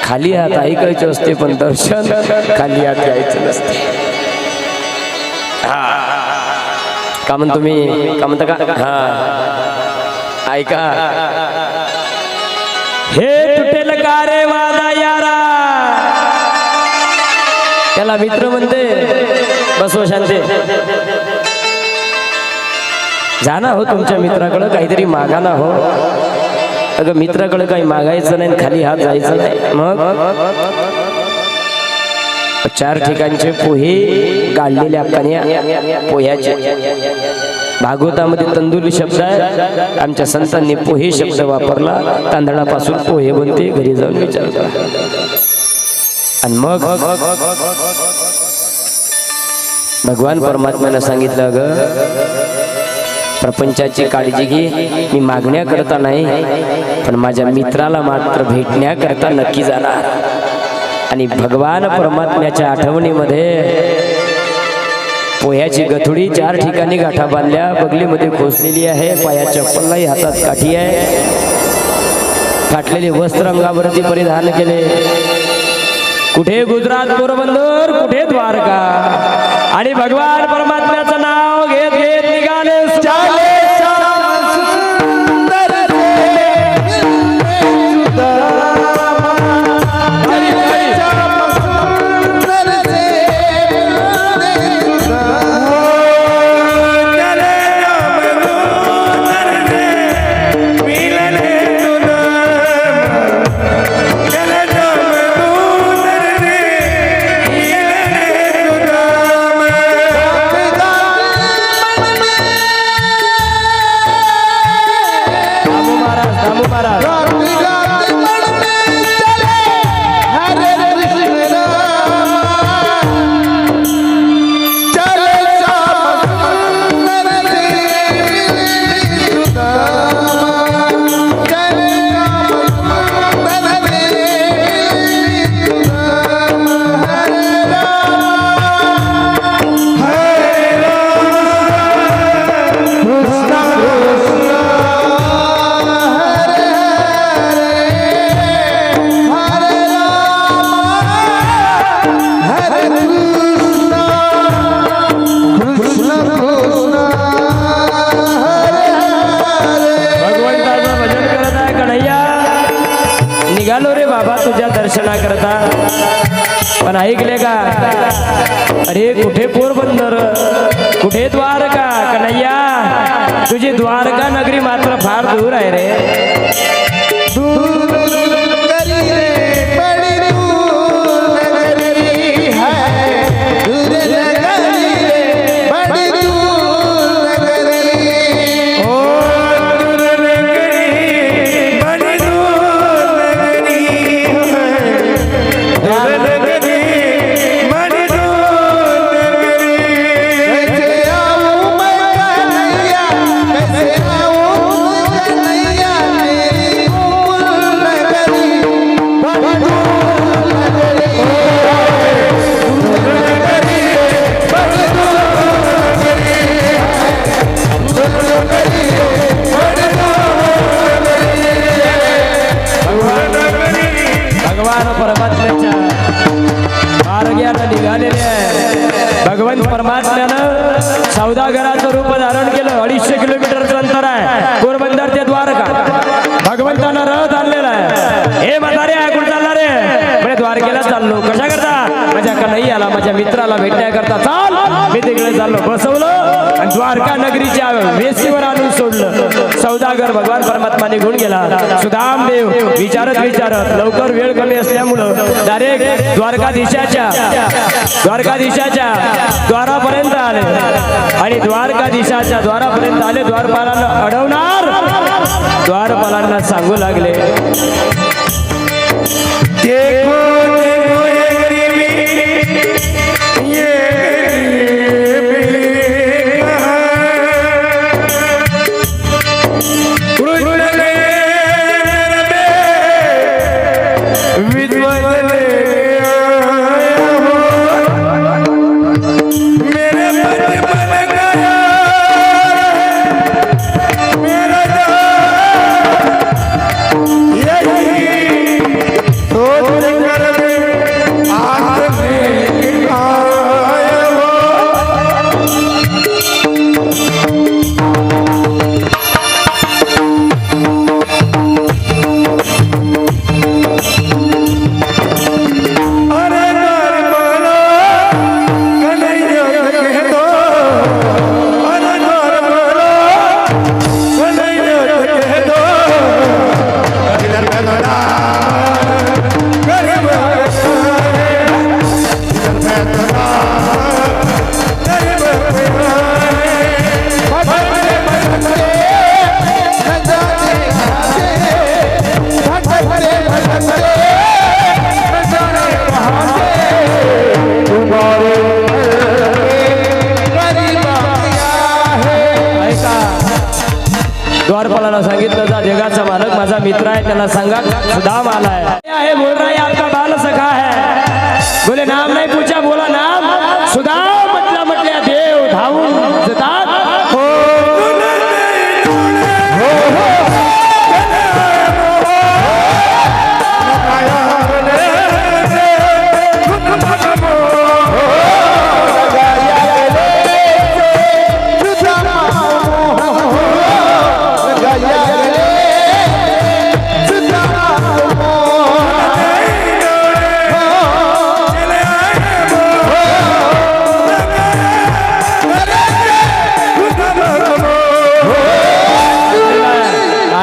खाली हात ऐकायचं असते पण दर्शन खाली हात घ्यायचं नसते. का म्हणतो मी का म्हणता का हा ऐका. हे तुटेल का रे वादा यारा त्याला मित्र म्हणते. बसव शांती जाना हो तुमच्या मित्राकडं काहीतरी मागा ना हो. अगं मित्राकडे काही मागायचं नाही खाली हात जायचं नाही. मग 4 ठिकाणचे पोहे गाळलेल्या कन्या पोह्याचे भागवतामध्ये तंदुरी शब्द आहे. आमच्या संतांनी पोहे शब्द वापरला. तांदळापासून पोहे बनते. घरी जाऊन विचार करा. आणि मग भगवान परमात्म्यानं सांगितलं ग प्रपंचाची काळजी घे. मी मागण्याकरता नाही पण माझ्या मित्राला मात्र भेटण्याकरता नक्की जाणार. आणि भगवान परमात्म्याच्या आठवणीमध्ये पोह्याची गथुडी 4 ठिकाणी गाठा बांधल्या. बगलीमध्ये खोसलेली आहे. पाया चप्पललाही हातात काठी आहे. फाटलेले वस्त्र अंगावरती परिधान केले. कुठे गुजरात पोरबंदर कुठे द्वारका आणि भगवान परमात्म्याचं नाव घेत घेत निघाले. पण ऐकले का अरे कुठे पोरबंदर कुठे द्वारका कन्हैया तुझी द्वारका नगरी मात्र फार दूर आहे रे. भगवान परमात्म्यानं सौदागराचं रूप धारण केलं. 250 किलोमीटरचं अंतर आहे पोरबंदर ते द्वारका. भगवंतानं रथ आणलेला आहे. हे म्हातारे कुठे चालला रे? म्हणजे द्वारकेला चाललो. कशा करता? माझ्या कन्हैयाला माझ्या मित्राला भेटण्याकरता चाल. मी तिकडे चाललो. बसवलं आणि द्वारका नगरीच्या वेशीवर आणून सोडलं. सौदागर भगवान परमात्मा निघून गेला. सुदामदेव विचारत विचारत लवकर वेळ कमी असल्यामुळं डायरेक्ट द्वारकाधीशाच्या द्वारापर्यंत आले आणि द्वारकाधीशाच्या द्वारापर्यंत आले. द्वारपालांना अडवणार. द्वारपालांना सांगू लागले विद्वत बघितलं जा जगाचा मालक माझा मित्र आहे त्याला सांगा सुदाम आलाय आहे बोल रहा है आपका बाल सखा है बोले नाम नहीं पूछा बोला नाम सुदाम म्हटल्या देव धावून जातात हो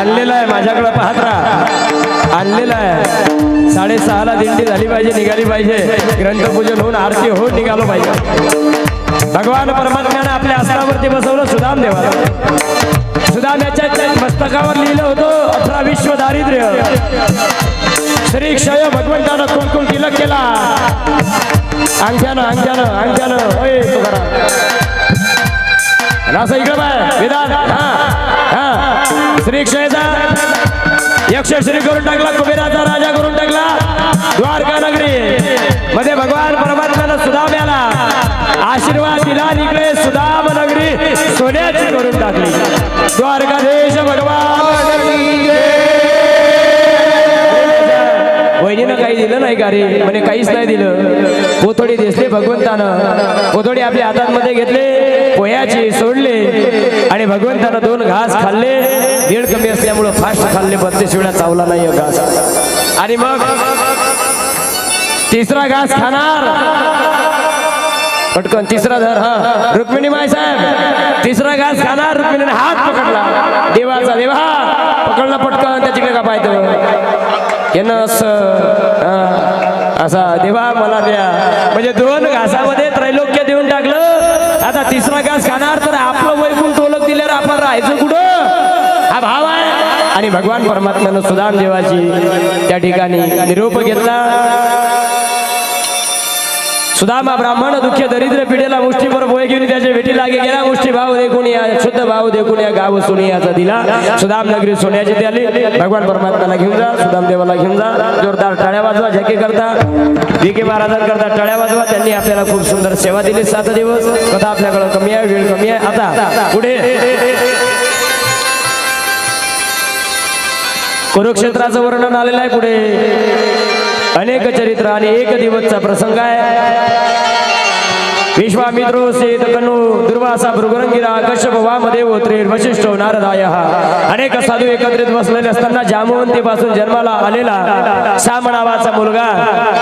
आणलेला आहे माझ्याकडे पाहत राहा आणलेला आहे 6:30ला दिंडी झाली पाहिजे निघाली पाहिजे ग्रंथपूजन होऊन आरती होऊन निघालो पाहिजे भगवान परमात्म्याने आपल्या आसनावरती बसवलं सुदाम देवाला सुदाम याच्या मस्तकावर लिहिलं होतं 18 विश्व दारिद्र्य श्री क्षय भगवंतानं कुंकुम तिलक केला अंगठ्यानं अंगठ्यानं अंगठ्यानं ओय असं इकडं बाय विधान श्री क्षयचा 100 श्री करून टाकला कुबेराचा राजा करून टाकला द्वारका नगरी मध्ये भगवान परमात्म्यानं सुदाम याला आशीर्वाद दिला निघले सुदाम नगरी सोन्याची करून टाकली द्वारकाधीश भगवान वहिनीनं काही दिलं नाही का रे म्हणे काहीच नाही दिलं कोथोडी दिसली भगवंतानं कोथोडी आपल्या हातामध्ये घेतले पोह्याची सोडले आणि भगवंतानं 2 घास खाल्ले वेळ कमी असल्यामुळं फास्ट खाल्ले 32 वेळा चावला नाही घास आणि मग तिसरा घास खाणार पटकन तिसरा धर हा रुक्मिणी माय साहेब तिसरा घास खाणार रुक्मिणीने हात पकडला देवाचा देवा पकडला पटकन त्याच्याकडे का पाहतो असा देवा मला द्या म्हणजे 2 घासामध्ये त्रैलोक्य देऊन टाकलं आता तिसरा घास खाणार तर आपलं वैकुंठ ओळख दिल्यावर आपण राहायचं कुठं हा भाव आहे आणि भगवान परमात्म्यानं सुदाम देवाची त्या ठिकाणी निरोप घेतला सुदामा ब्राह्मण दुःख दरिद्र पिढेला मुष्टीभर बोय घेऊन त्याच्या भेटी लागे गेला मुष्टी भाव देखून या शुद्ध भाव देखून या गाव सोनियाचा दिला सुदाम नगरी सोन्याची ती आली भगवान परमात्म्याला घेऊन जा सुदाम देवाला घेऊन जा जोरदार टाळ्या वाजवा झके करता विके महाराजांकरता टाळ्या वाजवा त्यांनी आपल्याला खूप सुंदर सेवा दिली 7 दिवस कथा आपल्याकडे कमी आहे वेळ कमी आहे आता पुढे कुरुक्षेत्राचं वर्णन आलेलं आहे पुढे अनेक चरित्र आणि 1 दिवसचा प्रसंग आहे विश्वामित्रो सेत कनु दुर्वासा भृगुरंगिरा कश्यप वामदेव त्रिर वशिष्ठ नारदाय अनेक साधू एकत्रित बसलेले असताना जामवंती पासून जन्माला आलेला साम नावाचा मुलगा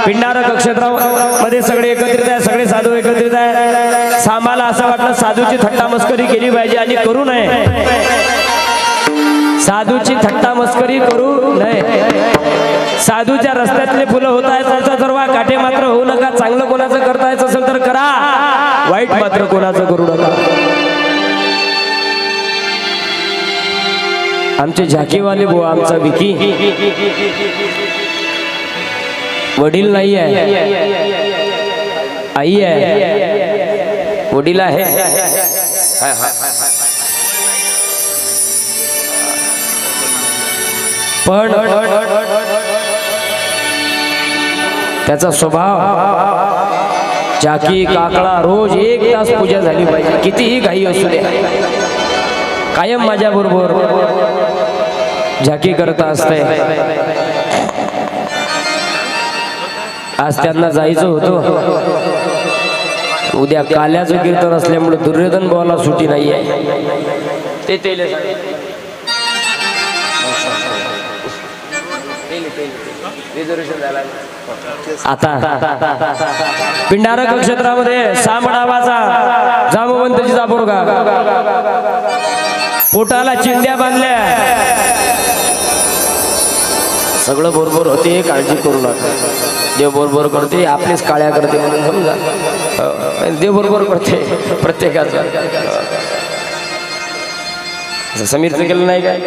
पिंडारक क्षेत्रामध्ये सगळे एकत्रित आहे सगळे साधू एकत्रित आहे सामाला असं वाटलं साधूची थट्टा मस्करी केली पाहिजे आणि करू नये साधूची थट्टा मस्करी करू नये साधूच्या रस्त्यातले फुलं होत आहेत त्याचा सर्व काटे मात्र होऊ नका चांगलं कोणाचं करता येत असेल तर करा वाईट मात्र कोणाचं करू नका आमचे झाकीवाले बुवा आमचा विकी वडील नाही आहे आई आहे वडील आहे पण त्याचा स्वभाव झाकी काकडा रोज 1 तास पूजा झाली पाहिजे कितीही घाई असू दे कायम माझ्या बरोबर झाकी करता असते आज त्यांना जायचं होतं उद्या काल्याचं कीर्तन असल्यामुळे दुर्योधन भावाला सुट्टी नाही आहे ते आता पिंडारक क्षेत्रामध्ये साम नावाचा जामवंतीचा पोरगा पोटाला चिंध्या बांधल्या सगळं बरोबर होते काळजी करू नका देव बरोबर करते आपलेच काळ्या करते म्हणून समजा देव बरोबर करते प्रत्येकाचं समीरचं केलं नाही काय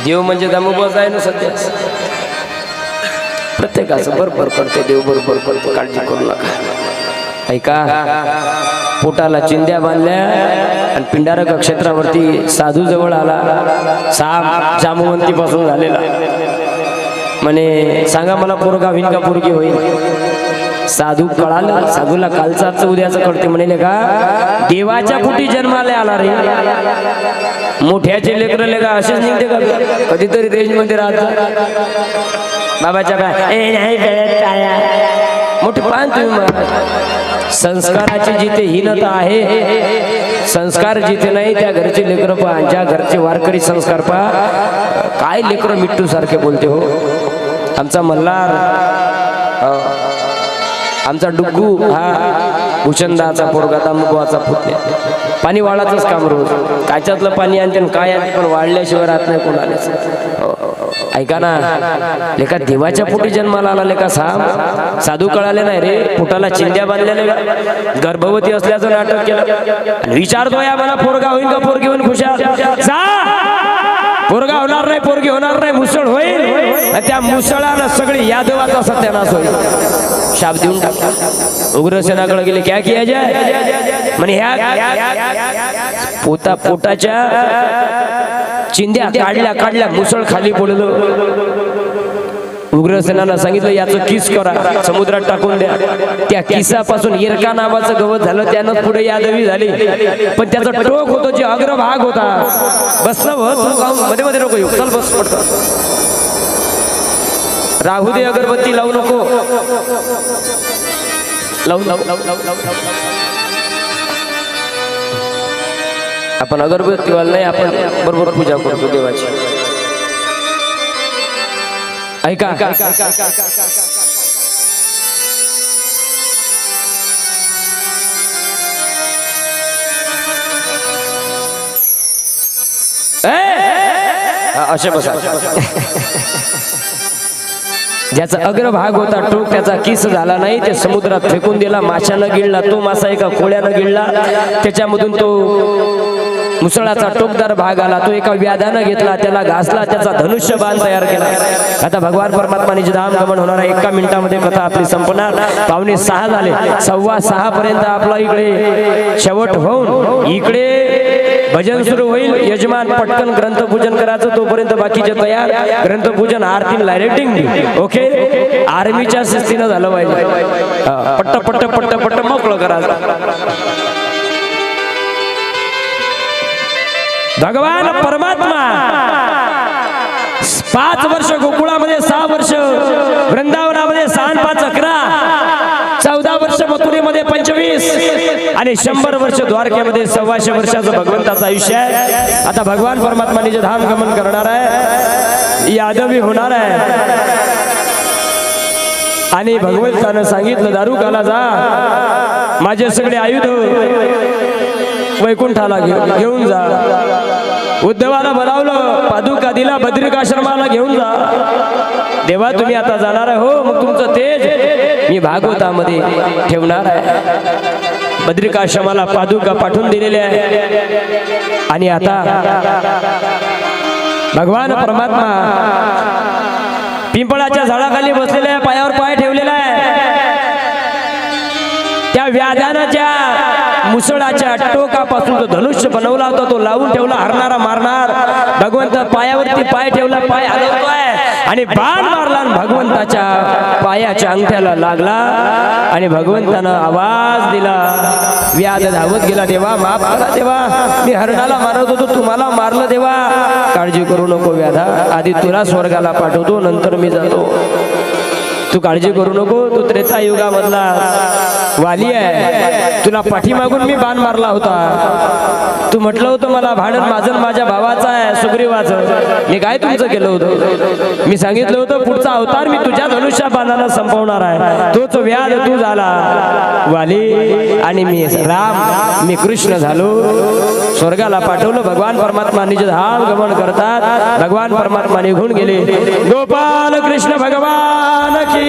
देव म्हणजे दामोबाच आहे ना सध्या प्रत्येकाचं बरोबर करते देव बरोबर करते काळजी करू नका ऐका पोटाला चिंध्या बांधल्या आणि पिंडारक क्षेत्रावरती साधू जवळ आला, साप जामवंती पासून झालेला. म्हणे सांगा मला पोरगा होईल का पोरगी होईल? साधू कळालं, साधूला कालचाच उद्याचं कळते. म्हणे का देवाच्या पोटी जन्माला आला रे, मोठ्याचे लेकर लेका असेच निघते का? कधीतरी रेंज मध्ये राहत बाबाच्या मोठे पान तुम्ही. संस्काराची जिथे हीनता आहे, संस्कार जिथे नाही त्या घरचे लेकर पहा, ज्या घरचे वारकरी संस्कार पहा, काय लेकर मिट्टू सारखे बोलते हो. आमचा मल्हार, आमचा डुग्गू हा भूषणदाचा पोरगा, तांबुबाचा पुतण्या, पाणी वाळाचंच काम रोज. काच्यातलं पाणी आणते काय आणते, पण वाढल्याशिवाय राहत नाही कोणालाच. ऐका ना लेका, देवाच्या पोटी जन्माला आला लेका साप. साधू कळाले नाही रे, पोटाला चिंध्या बांधलेल्या, गर्भवती असल्याचं नाटक केलं आणि विचारतोय आम्हाला पोरगा होईल का पोरगी होईल? खुशाल जा, पोरगा होणार नाही, पोरगी होणार नाही, मुसळ होईल. त्या मुसळानं सगळी यादवाचा सत्यानाश होईल. शाप देऊन टाकला. उग्रसेनाकडे गेले, क्या किया जाय? म्हणे ह्या पोटाच्या चिंध्या काढल्या, मुसळ खाली पडलं. उग्रसेनाला सांगितलं याचं किस करा, समुद्रात टाकून द्या. त्या किसापासून इरका नावाचं गवत झालं, त्यानं पुढे यादवी झाली. पण त्याचा टोक होतो, जे अग्रभाग होता, बसलं मध्ये मध्ये नको येऊ, चल बस पडतं. राहू दे, अगरबत्ती लावू नको, आपण अगरबत्तीवाला नाही, आपण बरोबर पूजा करतो देवाची. ऐका, असे बसा. ज्याचा अग्रभाग होता टोक, त्याचा किस झाला नाही, ते समुद्रात फेकून दिला. माशानं गिळला, तो मासा एका कोळ्यानं गिळला, त्याच्यामधून तो मुसळाचा टोकदार भाग आला, तो एका व्याधानं घेतला, त्याला घासला, त्याचा धनुष्य बाण तयार केला. आता भगवान परमात्माने धाम गमन होणार आहे. 1 मिनिटामध्ये कथा आपली संपणार. 5:45 झाले, 5:15 पर्यंत आपला इकडे शेवट होऊन इकडे भजन सुरू होईल. यजमान पटकन ग्रंथपूजन करायचं, तोपर्यंत बाकीचे तयार. ग्रंथपूजन, आरती, लायटिंग ओके, आर्मीच्या शिस्तीनं झालं पाहिजे. पट्ट पट्ट पट्ट पट्ट मोकळं करायचं. भगवान परमात्मा 5 वर्ष गोकुळामध्ये, 6 वर्ष वृंदावनामध्ये, 6-5-11, 14 वर्ष मथुरेमध्ये, 25 आणि 100 वर्ष द्वारकेमध्ये. 125 वर्षाचं भगवंताचं आयुष्य आहे. आता भगवान परमात्माने जे धाम गमन करणार आहे, यादवी होणार आहे. आणि भगवंतानं सांगितलं, दारुकाला जा, माझे सगळे आयुध वैकुंठाला घेऊन जा. उद्धवाला बोलावलं, पादुका दिला, बद्रिकाश्रमाला घेऊन जा. देवा तुम्ही आता जाणार आहे, हो मग तुमचं तेज मी भागवतामध्ये ठेवणार आहे. बद्रिकाश्रमाला पादुका पाठवून दिलेल्या आहे. आणि आता भगवान परमात्मा पिंपळाच्या झाडाखाली बसलेला आहे, पायावर पाय ठेवलेला आहे. त्या व्याधानाच्या मुसळाच्या टोकापासून तो धनुष्य बनवला होता, तो लावून ठेवला, हरणारा मारणार. भगवंत पायावरती पाय ठेवला, पाय हलवतोय आणि बाण मारला, भगवंताच्या पायाच्या अंगठ्याला लागला आणि भगवंतानं आवाज दिला. व्याध धावत गेला, देवा माफ करा देवा, मी हरणाला मारत होतो, तुम्हाला मारलं देवा. काळजी करू नको व्याधा, आधी तुला स्वर्गाला पाठवतो, नंतर मी जातो. तू काळजी करू नको, तू त्रेतायुगामधला वाली आहे, तुला पाठीमागून मी बाण मारला होता. तू म्हटलं होतं मला भांडण माझं माझ्या भावाचं आहे, सुग्रीवाचं. मी काय तुमचं केलं होतं? मी सांगितलं होतं पुढचा अवतार मी तुझ्या धनुष्या बाणाला संपवणार आहे. तोच व्याध तू झाला वाली आणि मी राम, मी कृष्ण झालो, स्वर्गाला पाठवलं. भगवान परमात्मा निज धाम गमन करतात. भगवान परमात्मा निघून गेले. गोपाल कृष्ण भगवान की.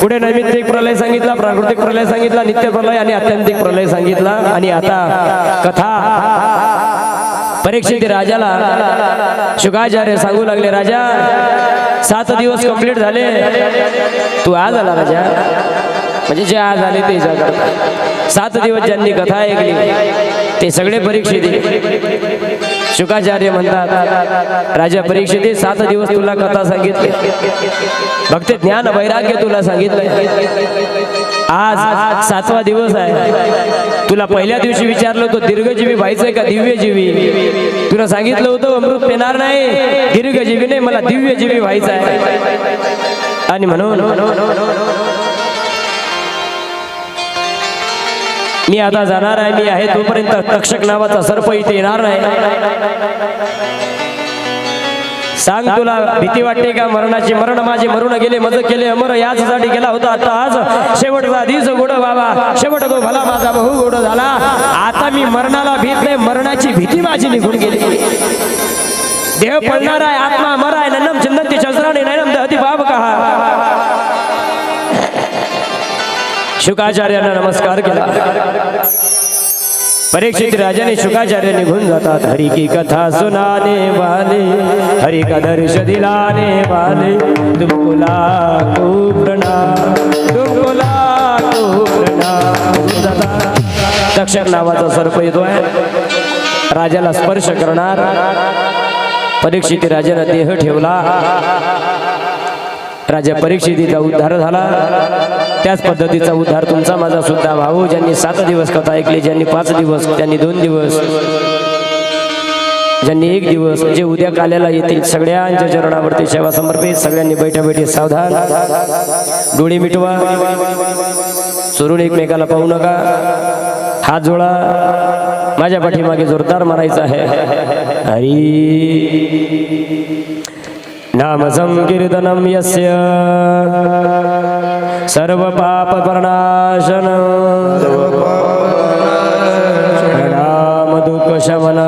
पुढे नैमित्तिक प्रलय सांगितला, प्राकृतिक प्रलय सांगितला, नित्य प्रलय आणि आत्यंतिक प्रलय सांगितला. आणि आता कथा परीक्षित राजाला शुकाचार्य सांगू लागले, राजा 7 दिवस कंप्लीट झाले, तू आज आला राजा. म्हणजे जे आज आले ते करता 7 दिवस ज्यांनी कथा ऐकली ते सगळे परीक्षित. शुकाचार्य म्हणतात राजा परीक्षित 7 दिवस तुला कथा सांगितली, भक्ती ज्ञान वैराग्य तुला सांगितलंय. आज 7वा दिवस आहे. तुला पहिल्या दिवशी विचारलं होतं दीर्घजीवी व्हायचंय का दिव्यजीवी? तुला सांगितलं होतं अमृत पेणार नाही, दीर्घजीवी नाही, मला दिव्यजीवी व्हायचं आहे. आणि म्हणून मी आता जाणार आहे. मी आहे तोपर्यंत तक्षक नावाचा सर्प इथे येणार नाही. सांग तुला भीती वाटते का मरणाची? मरण माझे मरून गेले, मज केले अमर, याचसाठी गेला होता. आता आज शेवटचा दिवस गोड बाबा, शेवट तो भला माझा बहु गोड झाला. आता मी मरणाला भीत नाही, मरणाची भीती माझी निघून गेली. देह पडणार आहे, आत्मा मर आहे. नन्नम चिंतनती शस्त्राने नैनम दहती बाब कहा. शुकाचार्यांना नमस्कार केला. परीक्षित राजाने शुकाचार्य निघून जातात. हरि की कथा सुनाने वाले, हरि का दर्श दिलाने वाले, तुमको लाखो प्रणाम, तुमको लाखो प्रणाम. तक्षक नावाचा सर्प येतोय, राजाला स्पर्श करणार. परीक्षित राजाने देह ठेवला. राजा परीक्षितीचा उद्धार झाला. त्याच पद्धतीचा उद्धार तुमचा माझा सुद्धा भाऊ. ज्यांनी 7 दिवस कथा ऐकली, ज्यांनी 5 दिवस, ज्यांनी 2 दिवस, ज्यांनी 1 दिवस, जे उद्या काल्याला येतील सगळ्यांच्या चरणावरती सेवा समर्पित. सगळ्यांनी बैठा बैठी सावधान, डोळे मिटवा, चोरून एकमेकाला पाहू नका, हात जोडा. माझ्या पाठीमागे जोरदार मारायचा आहे. हरी नाम संकीर्तनम यस्य सर्व पाप प्रणाशन, प्रणाम दुःख शमन,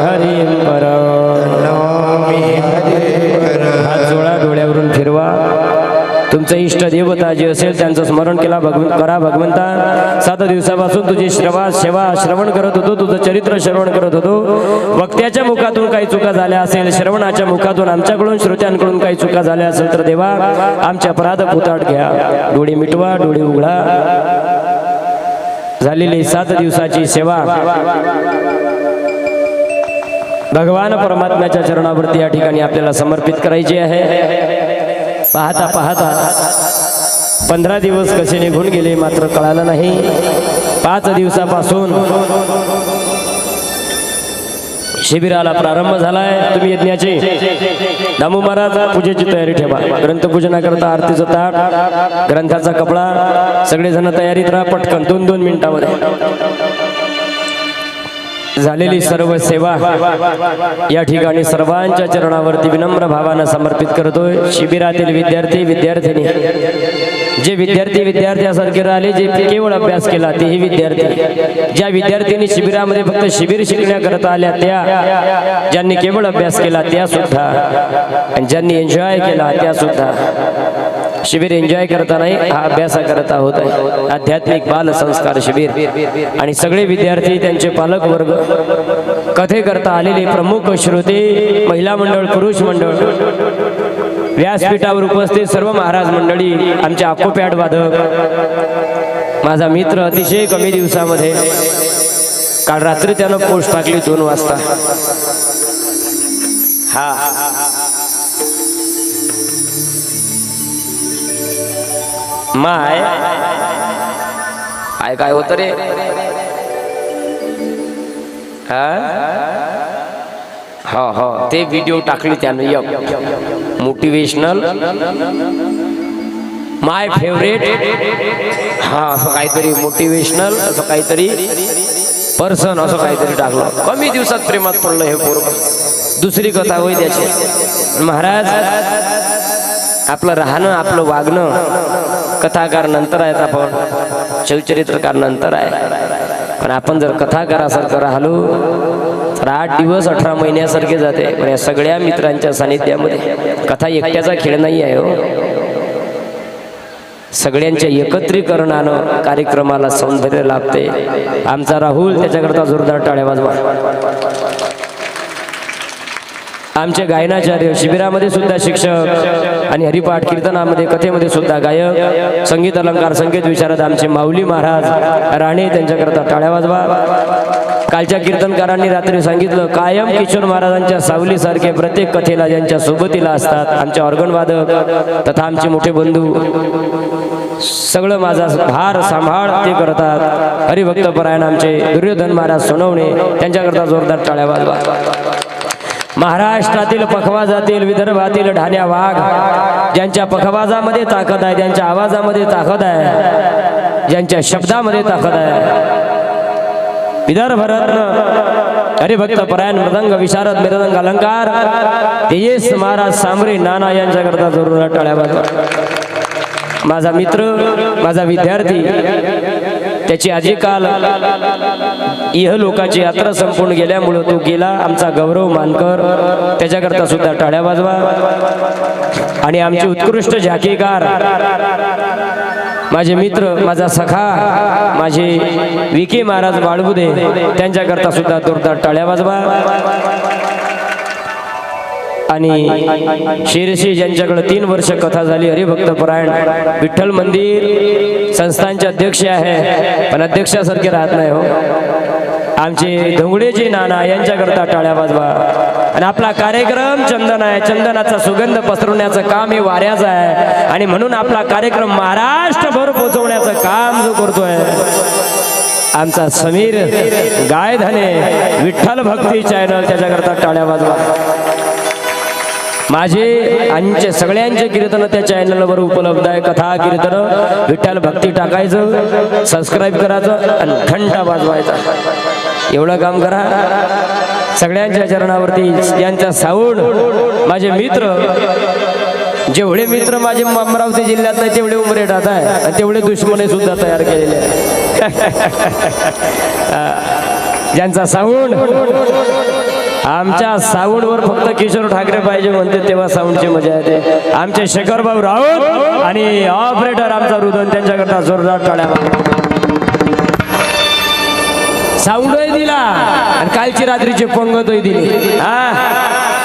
हरिं परम. हात जोडा, डोळ्यावरून फिरवा. तुमचं इष्ट देवता जे असेल त्यांचं स्मरण केला करा. भगवंता 7 दिवसापासून तुझी सेवा श्रवण करत होतो, तुझं चरित्र श्रवण करत होतो. वक्त्याच्या मुखातून काही चुका झाल्या असेल, श्रवणाच्या मुखातून आमच्याकडून श्रोत्यांकडून काही चुका झाल्या असेल तर देवा आमच्या अपराध पुताट घ्या. डोळे मिटवा, डोळे उघडा. झालेली 7 दिवसाची सेवा भगवान परमात्म्याच्या चरणावरती या ठिकाणी आपल्याला समर्पित करायची आहे. पाहता पाहता 15 दिवस कसे निघून गेले मात्र कळालं नाही. 5 दिवसापासून शिबिराला प्रारंभ झालाय. तुम्ही यज्ञाची दामू महाराज पूजेची तयारी ठेवा. ग्रंथपूजनाकरता आरतीचं ताट, ग्रंथाचा कपडा, सगळेजण तयारीत राहा. पटकन 2-2 मिनिटामध्ये झालेली सर्व सेवा या ठिकाणी सर्वांच्या चरणावरती विनम्र भावानं समर्पित करतोय. शिबिरातील विद्यार्थी विद्यार्थिनी, जे विद्यार्थ्यासारखे राहिले, जे केवळ अभ्यास केला तेही विद्यार्थी, ज्या विद्यार्थ्यांनी शिबिरामध्ये फक्त शिबिर शिकण्याकरता आल्या त्या, ज्यांनी केवळ अभ्यास केला त्या सुद्धा, आणि ज्यांनी एन्जॉय केला त्या सुद्धा. शिबिर एन्जॉय करता नाही, हा अभ्यासा करता होत आहे. आध्यात्मिक बाल संस्कार शिबिर. आणि सगळे विद्यार्थी, त्यांचे पालक वर्ग, कथे करता आलेले प्रमुख श्रोते, महिला मंडळ, पुरुष मंडळ, व्यासपीठावर उपस्थित सर्व महाराज मंडळी, आमचे आकोपॅड वादक, माझा मित्र अतिशय कमी दिवसामध्ये, काल रात्री त्यानं पोस्ट टाकली 2 वाजता. हा माय काय होत रे? हा ते व्हिडिओ टाकली त्यानं, मोटिवेशनल, माय फेवरेट, असं काहीतरी मोटिवेशनल, असं काहीतरी पर्सन, असं काहीतरी टाकलं. कमी दिवसात प्रेमात पडलं हे पोरग. दुसरी कथा होई त्याची. महाराज आपलं राहणं, आपलं वागणं कथाकार नंतर आहेत, आपण शिवचरित्रकार नंतर आहे. पण आपण जर कथाकारासारखं राहिलो तर 8 दिवस 18 महिन्यासारखे जाते. पण या सगळ्या मित्रांच्या सानिध्यामध्ये, कथा एकट्याचा खेळ नाही आहे हो, सगळ्यांच्या एकत्रीकरणानं कार्यक्रमाला सौंदर्य लाभते. आमचा राहुल, त्याच्याकरता जोरदार टाळ्या वाजवा. आमचे गायनाचार्य, शिबिरामध्ये सुद्धा शिक्षक आणि हरिपाठ कीर्तनामध्ये कथेमध्ये सुद्धा गायक, संगीत अलंकार संगीत विशारद आमचे माऊली महाराज राणे, त्यांच्याकरता टाळ्या वाजवा. कालच्या कीर्तनकारांनी रात्री सांगितलं, कायम किशोर महाराजांच्या सावलीसारखे प्रत्येक कथेला ज्यांच्या सोबतीला असतात आमचे ऑर्गन वादक तथा आमचे मोठे बंधू, सगळं माझा भार सांभाळ ते करतात. हरिभक्त परायण आमचे दुर्योधन महाराज सोनवणे, त्यांच्याकरता जोरदार टाळ्या वाजवा. महाराष्ट्रातील पखवाजातील, विदर्भातील ढाण्या वाघ, ज्यांच्या पखवाजामध्ये ताकद आहे, ज्यांच्या आवाजामध्ये ताकद आहे, ज्यांच्या शब्दामध्ये ताकद आहे. विदर्भ रत्न हरिभक्त परायण मृदंग विशारद मृदंग अलंकार तेजस महाराज सांबरे नाना यांच्याकरता जोरदार टाळ्या वाजवा. माझा मित्र, माझा विद्यार्थी, त्याची आजी काल इहलोकाची यात्रा संपून गेल्यामुळे तो गेला. आमचा गौरव मानकर, त्याच्याकरता सुद्धा टाळ्या वाजवा. आणि आमचे उत्कृष्ट झाकीकार, माझे मित्र, माझा सखा, माझे विके महाराज बाळबुदे, त्यांच्याकरता सुद्धा जोरदार टाळ्या वाजवा. आणि शिरशी ज्यांच्याकडे 3 वर्ष कथा झाली, हरिभक्त परायण विठ्ठल मंदिर संस्थांचे अध्यक्ष आहे, पण अध्यक्षासारखे राहत नाही हो. आमचे धोंगडेजी नाना यांच्याकरता टाळ्या वाजवा. आणि आपला कार्यक्रम चंदन आहे, चंदनाचा सुगंध पसरवण्याचं काम हे वाऱ्याचं आहे. आणि म्हणून आपला कार्यक्रम महाराष्ट्रभर पोहोचवण्याचं काम जो करतोय आमचा समीर गायधने विठ्ठल भक्ती चॅनल, त्याच्याकरता टाळ्या वाजवा. माझे आमचे सगळ्यांचे कीर्तन त्या चॅनलवर उपलब्ध आहे. कथा कीर्तन विठ्ठल भक्ती टाकायचं, सबस्क्राईब करायचं आणि घंटा वाजवायचा. एवढं काम करा. सगळ्यांच्या चरणावरती ज्यांचा साऊंड, माझे मित्र, जेवढे मित्र माझे अमरावती जिल्ह्यात नाही तेवढे उमरेटात आहे आणि तेवढे दुश्मने सुद्धा तयार केलेले आहे. ज्यांचा साऊंड, आमच्या साऊंडवर फक्त किशोर ठाकरे पाहिजे म्हणते तेव्हा साऊंडची मजा येते. आमचे शेखरभाऊ राऊत आणि ऑपरेटर आमचा रुदन, त्यांच्याकरता जोरदार टाळ्या. साऊंडही दिला आणि कालची रात्रीची पंगतही दिली.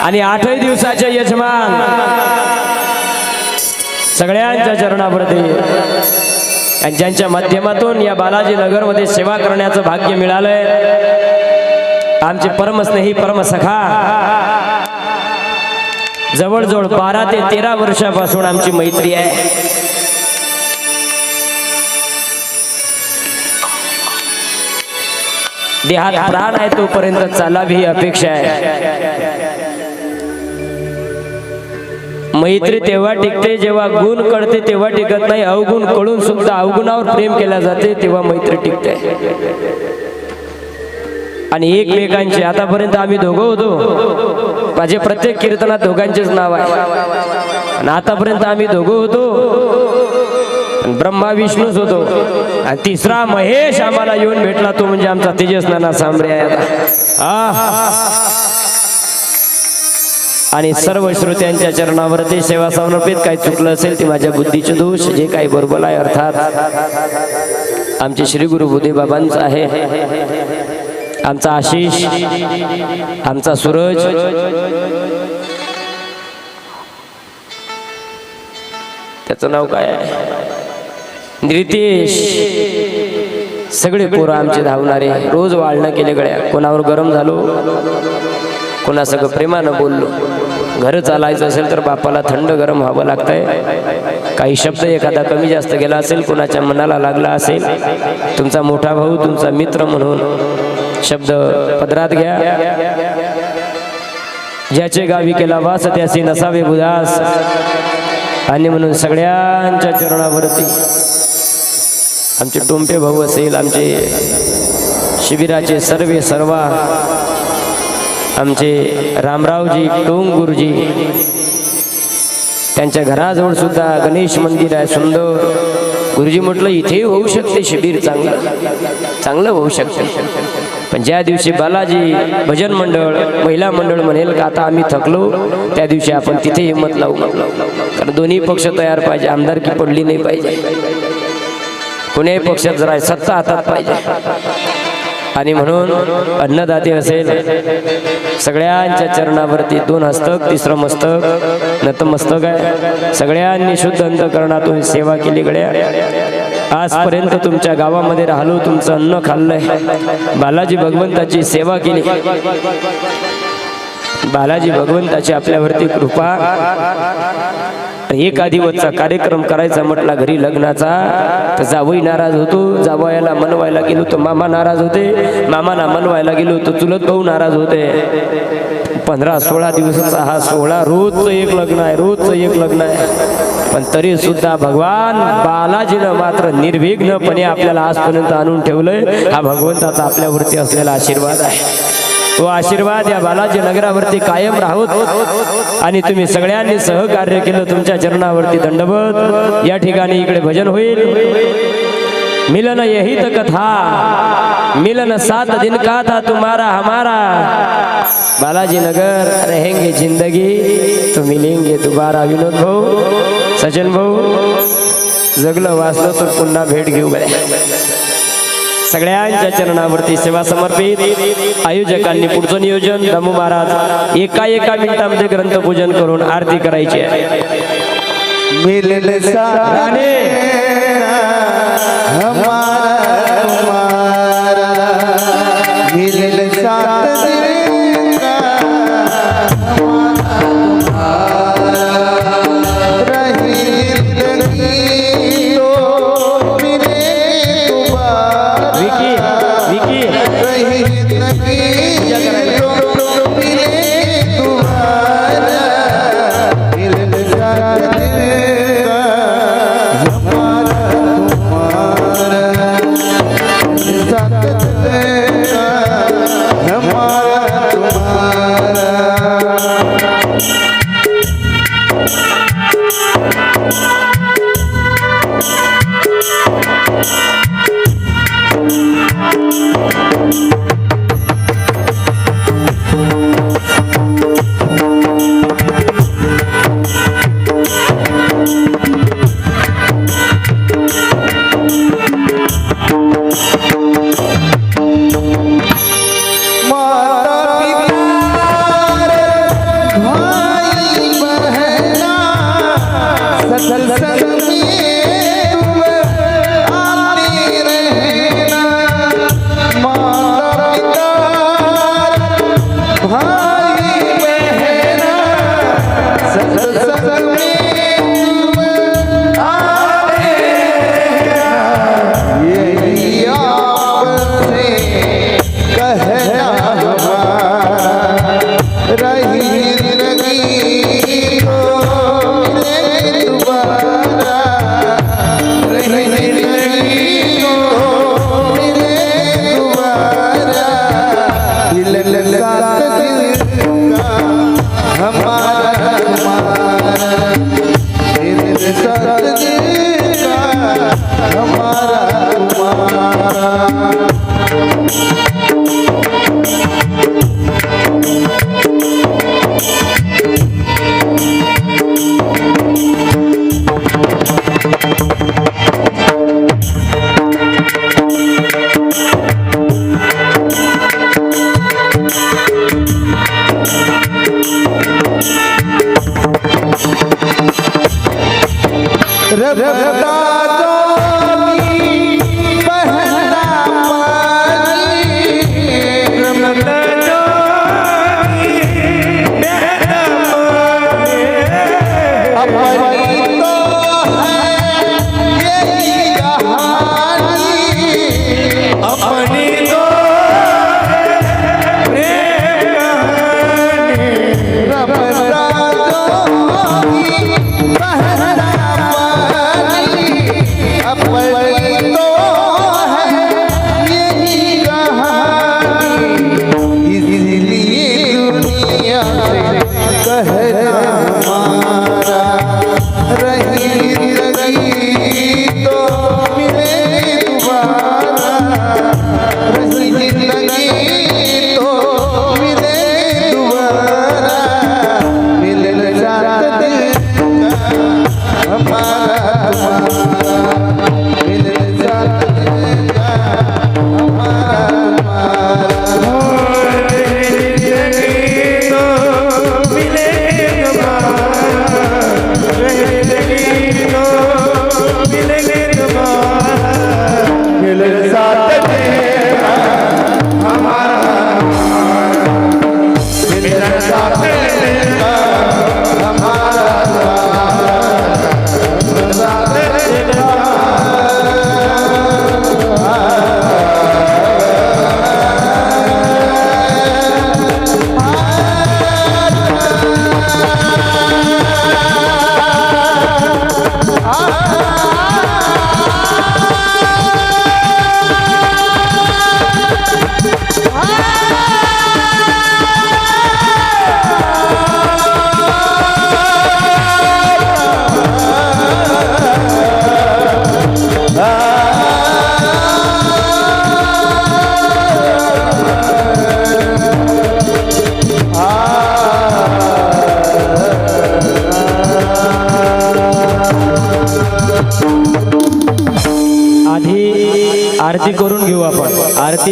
आणि 8 दिवसाचे यजमान सगळ्यांच्या चरणावरती, आणि ज्यांच्या माध्यमातून या बालाजी नगरमध्ये सेवा करण्याचं भाग्य मिळालंय, आमचे परमस्नेही परमसखा, जवळजवळ 12 ते 13 वर्षापासून आमची मैत्री आहे. देहात प्राण आहे तोपर्यंत चालावी ही अपेक्षा आहे. मैत्री तेव्हा टिकते जेव्हा गुण कळते, तेव्हा टिकत नाही. अवगुण कळून सुद्धा अवगुणावर प्रेम केल्या जाते तेव्हा मैत्री टिकते. आणि एकमेकांचे, आतापर्यंत आम्ही दोघं होतो, माझे प्रत्येक कीर्तनात दोघांचेच नाव आहे. आणि आतापर्यंत आम्ही दोघं होतो, ब्रह्मा विष्णूच होतो, आणि तिसरा महेश आम्हाला येऊन भेटला, तो म्हणजे आमचा तेजस नाना सांबरे आहे. आणि सर्व श्रोत्यांच्या चरणावरती सेवा समर्पित. काही चुकलं असेल ते माझ्या बुद्धीचे दोष, जे काही बरोबर आहे अर्थात आमचे श्री गुरु बुद्धे बाबांचं आहे. आमचा आशिष, आमचा सूरज, त्याचं नाव काय आहे, नितेश, सगळे पोरं आमचे धावणारे, रोज वाळणं केले गळ्या. कोणावर गरम झालो, कोणा सगळं प्रेमानं बोललो. घर चालायचं असेल तर बापाला थंड गरम व्हावं लागतंय. काही शब्द एखादा कमी जास्त गेला असेल, कोणाच्या मनाला लागला असेल, तुमचा मोठा भाऊ, तुमचा मित्र म्हणून शब्द पदरात घ्या. ज्याचे गावी केला वास त्याचे नसावे उदास. आणि म्हणून सगळ्यांच्या चरणावरती आमचे टोंपे भाऊ असेल, आमचे शिबिराचे सर्वे सर्वा, आमचे रामरावजी टोंग गुरुजी, त्यांच्या घराजवळ सुद्धा गणेश मंदिर आहे सुंदर. गुरुजी म्हटलं इथे होऊ शकते शिबिर, चांगलं होऊ शकते. पण ज्या दिवशी बालाजी भजन मंडळ, महिला मंडळ म्हणेल का आता आम्ही थकलो, त्या दिवशी आपण तिथे हिंमत लावू. कारण दोन्ही पक्ष तयार पाहिजे, आमदारकी पडली नाही पाहिजे. कोण्याही पक्षात जरा सत्ता हातात पाहिजे. आणि म्हणून अन्नदाते असेल, सगळ्यांच्या चरणावरती 2 हस्तक 3रं मस्तक नतमस्तक आहे. सगळ्यांनी शुद्ध अंतकरणातून सेवा केली गड्या. आजपर्यंत तुमच्या गावामध्ये राहिलो, तुमचं अन्न खाल्लंय, बालाजी भगवंताची सेवा केली. बालाजी भगवंताची आपल्यावरती कृपा. एक दिवसचा कार्यक्रम करायचा म्हटला घरी लग्नाचा, तर जावई नाराज होतो. जावयाला मनवायला गेलो तर मामा नाराज होते. मामाना मनवायला गेलो तर चुलत भाऊ नाराज होते. 15-16 दिवसाचा हा सोहळा, रोजचं एक लग्न आहे, रोजचं एक लग्न आहे. पण तरी सुद्धा भगवान बालाजीनं मात्र निर्विघ्नपणे आपल्याला आजपर्यंत आणून ठेवलंय. हा भगवंताचा आपल्यावरती असलेला आशीर्वाद आहे. तो आशीर्वाद या बालाजी नगरावरती कायम राहोत. आणि तुम्ही सगळ्यांनी सहकार्य केलं, तुमच्या चरणावरती दंडवत. या ठिकाणी इकडे भजन होईल. मिलन यही तो कथा, मिलन 7 दिन का था तुम्हारा हमारा. बालाजी नगर रहेंगे जिंदगी तो मिलेंगे दोबारा. विनोद भाऊ, सचिन भाऊ, जगलं वाचलं तर पुन्हा भेट घेऊ गड्या. सगळ्यांच्या चरणावरती सेवा समर्पित. आयोजकांनी पुढचं नियोजन, दामू महाराज एका मिनिटामध्ये ग्रंथपूजन करून आरती करायची आहे. मिलन साने हमारा तुम्हारा, मिलन साथ दिन का हमारा, रही जिंदगी तो मिले दोबारा. विकी रही जिंदगी तो मिले दोबारा. मिलन साथ दिन का हमारा तुम्हारा, साथ दिन का हमारा तुम्हारा.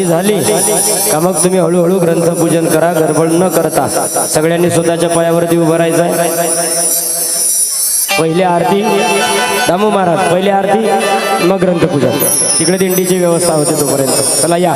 झाली का मग तुम्ही हळूहळू ग्रंथपूजन करा, गडबड न करता सगळ्यांनी स्वतःच्या पायावरती उभं राहायचंय. पहिली आरती दामू महाराज, पहिली आरती मग ग्रंथपूजन, तिकडे दिंडीची व्यवस्था होते तोपर्यंत. चला या.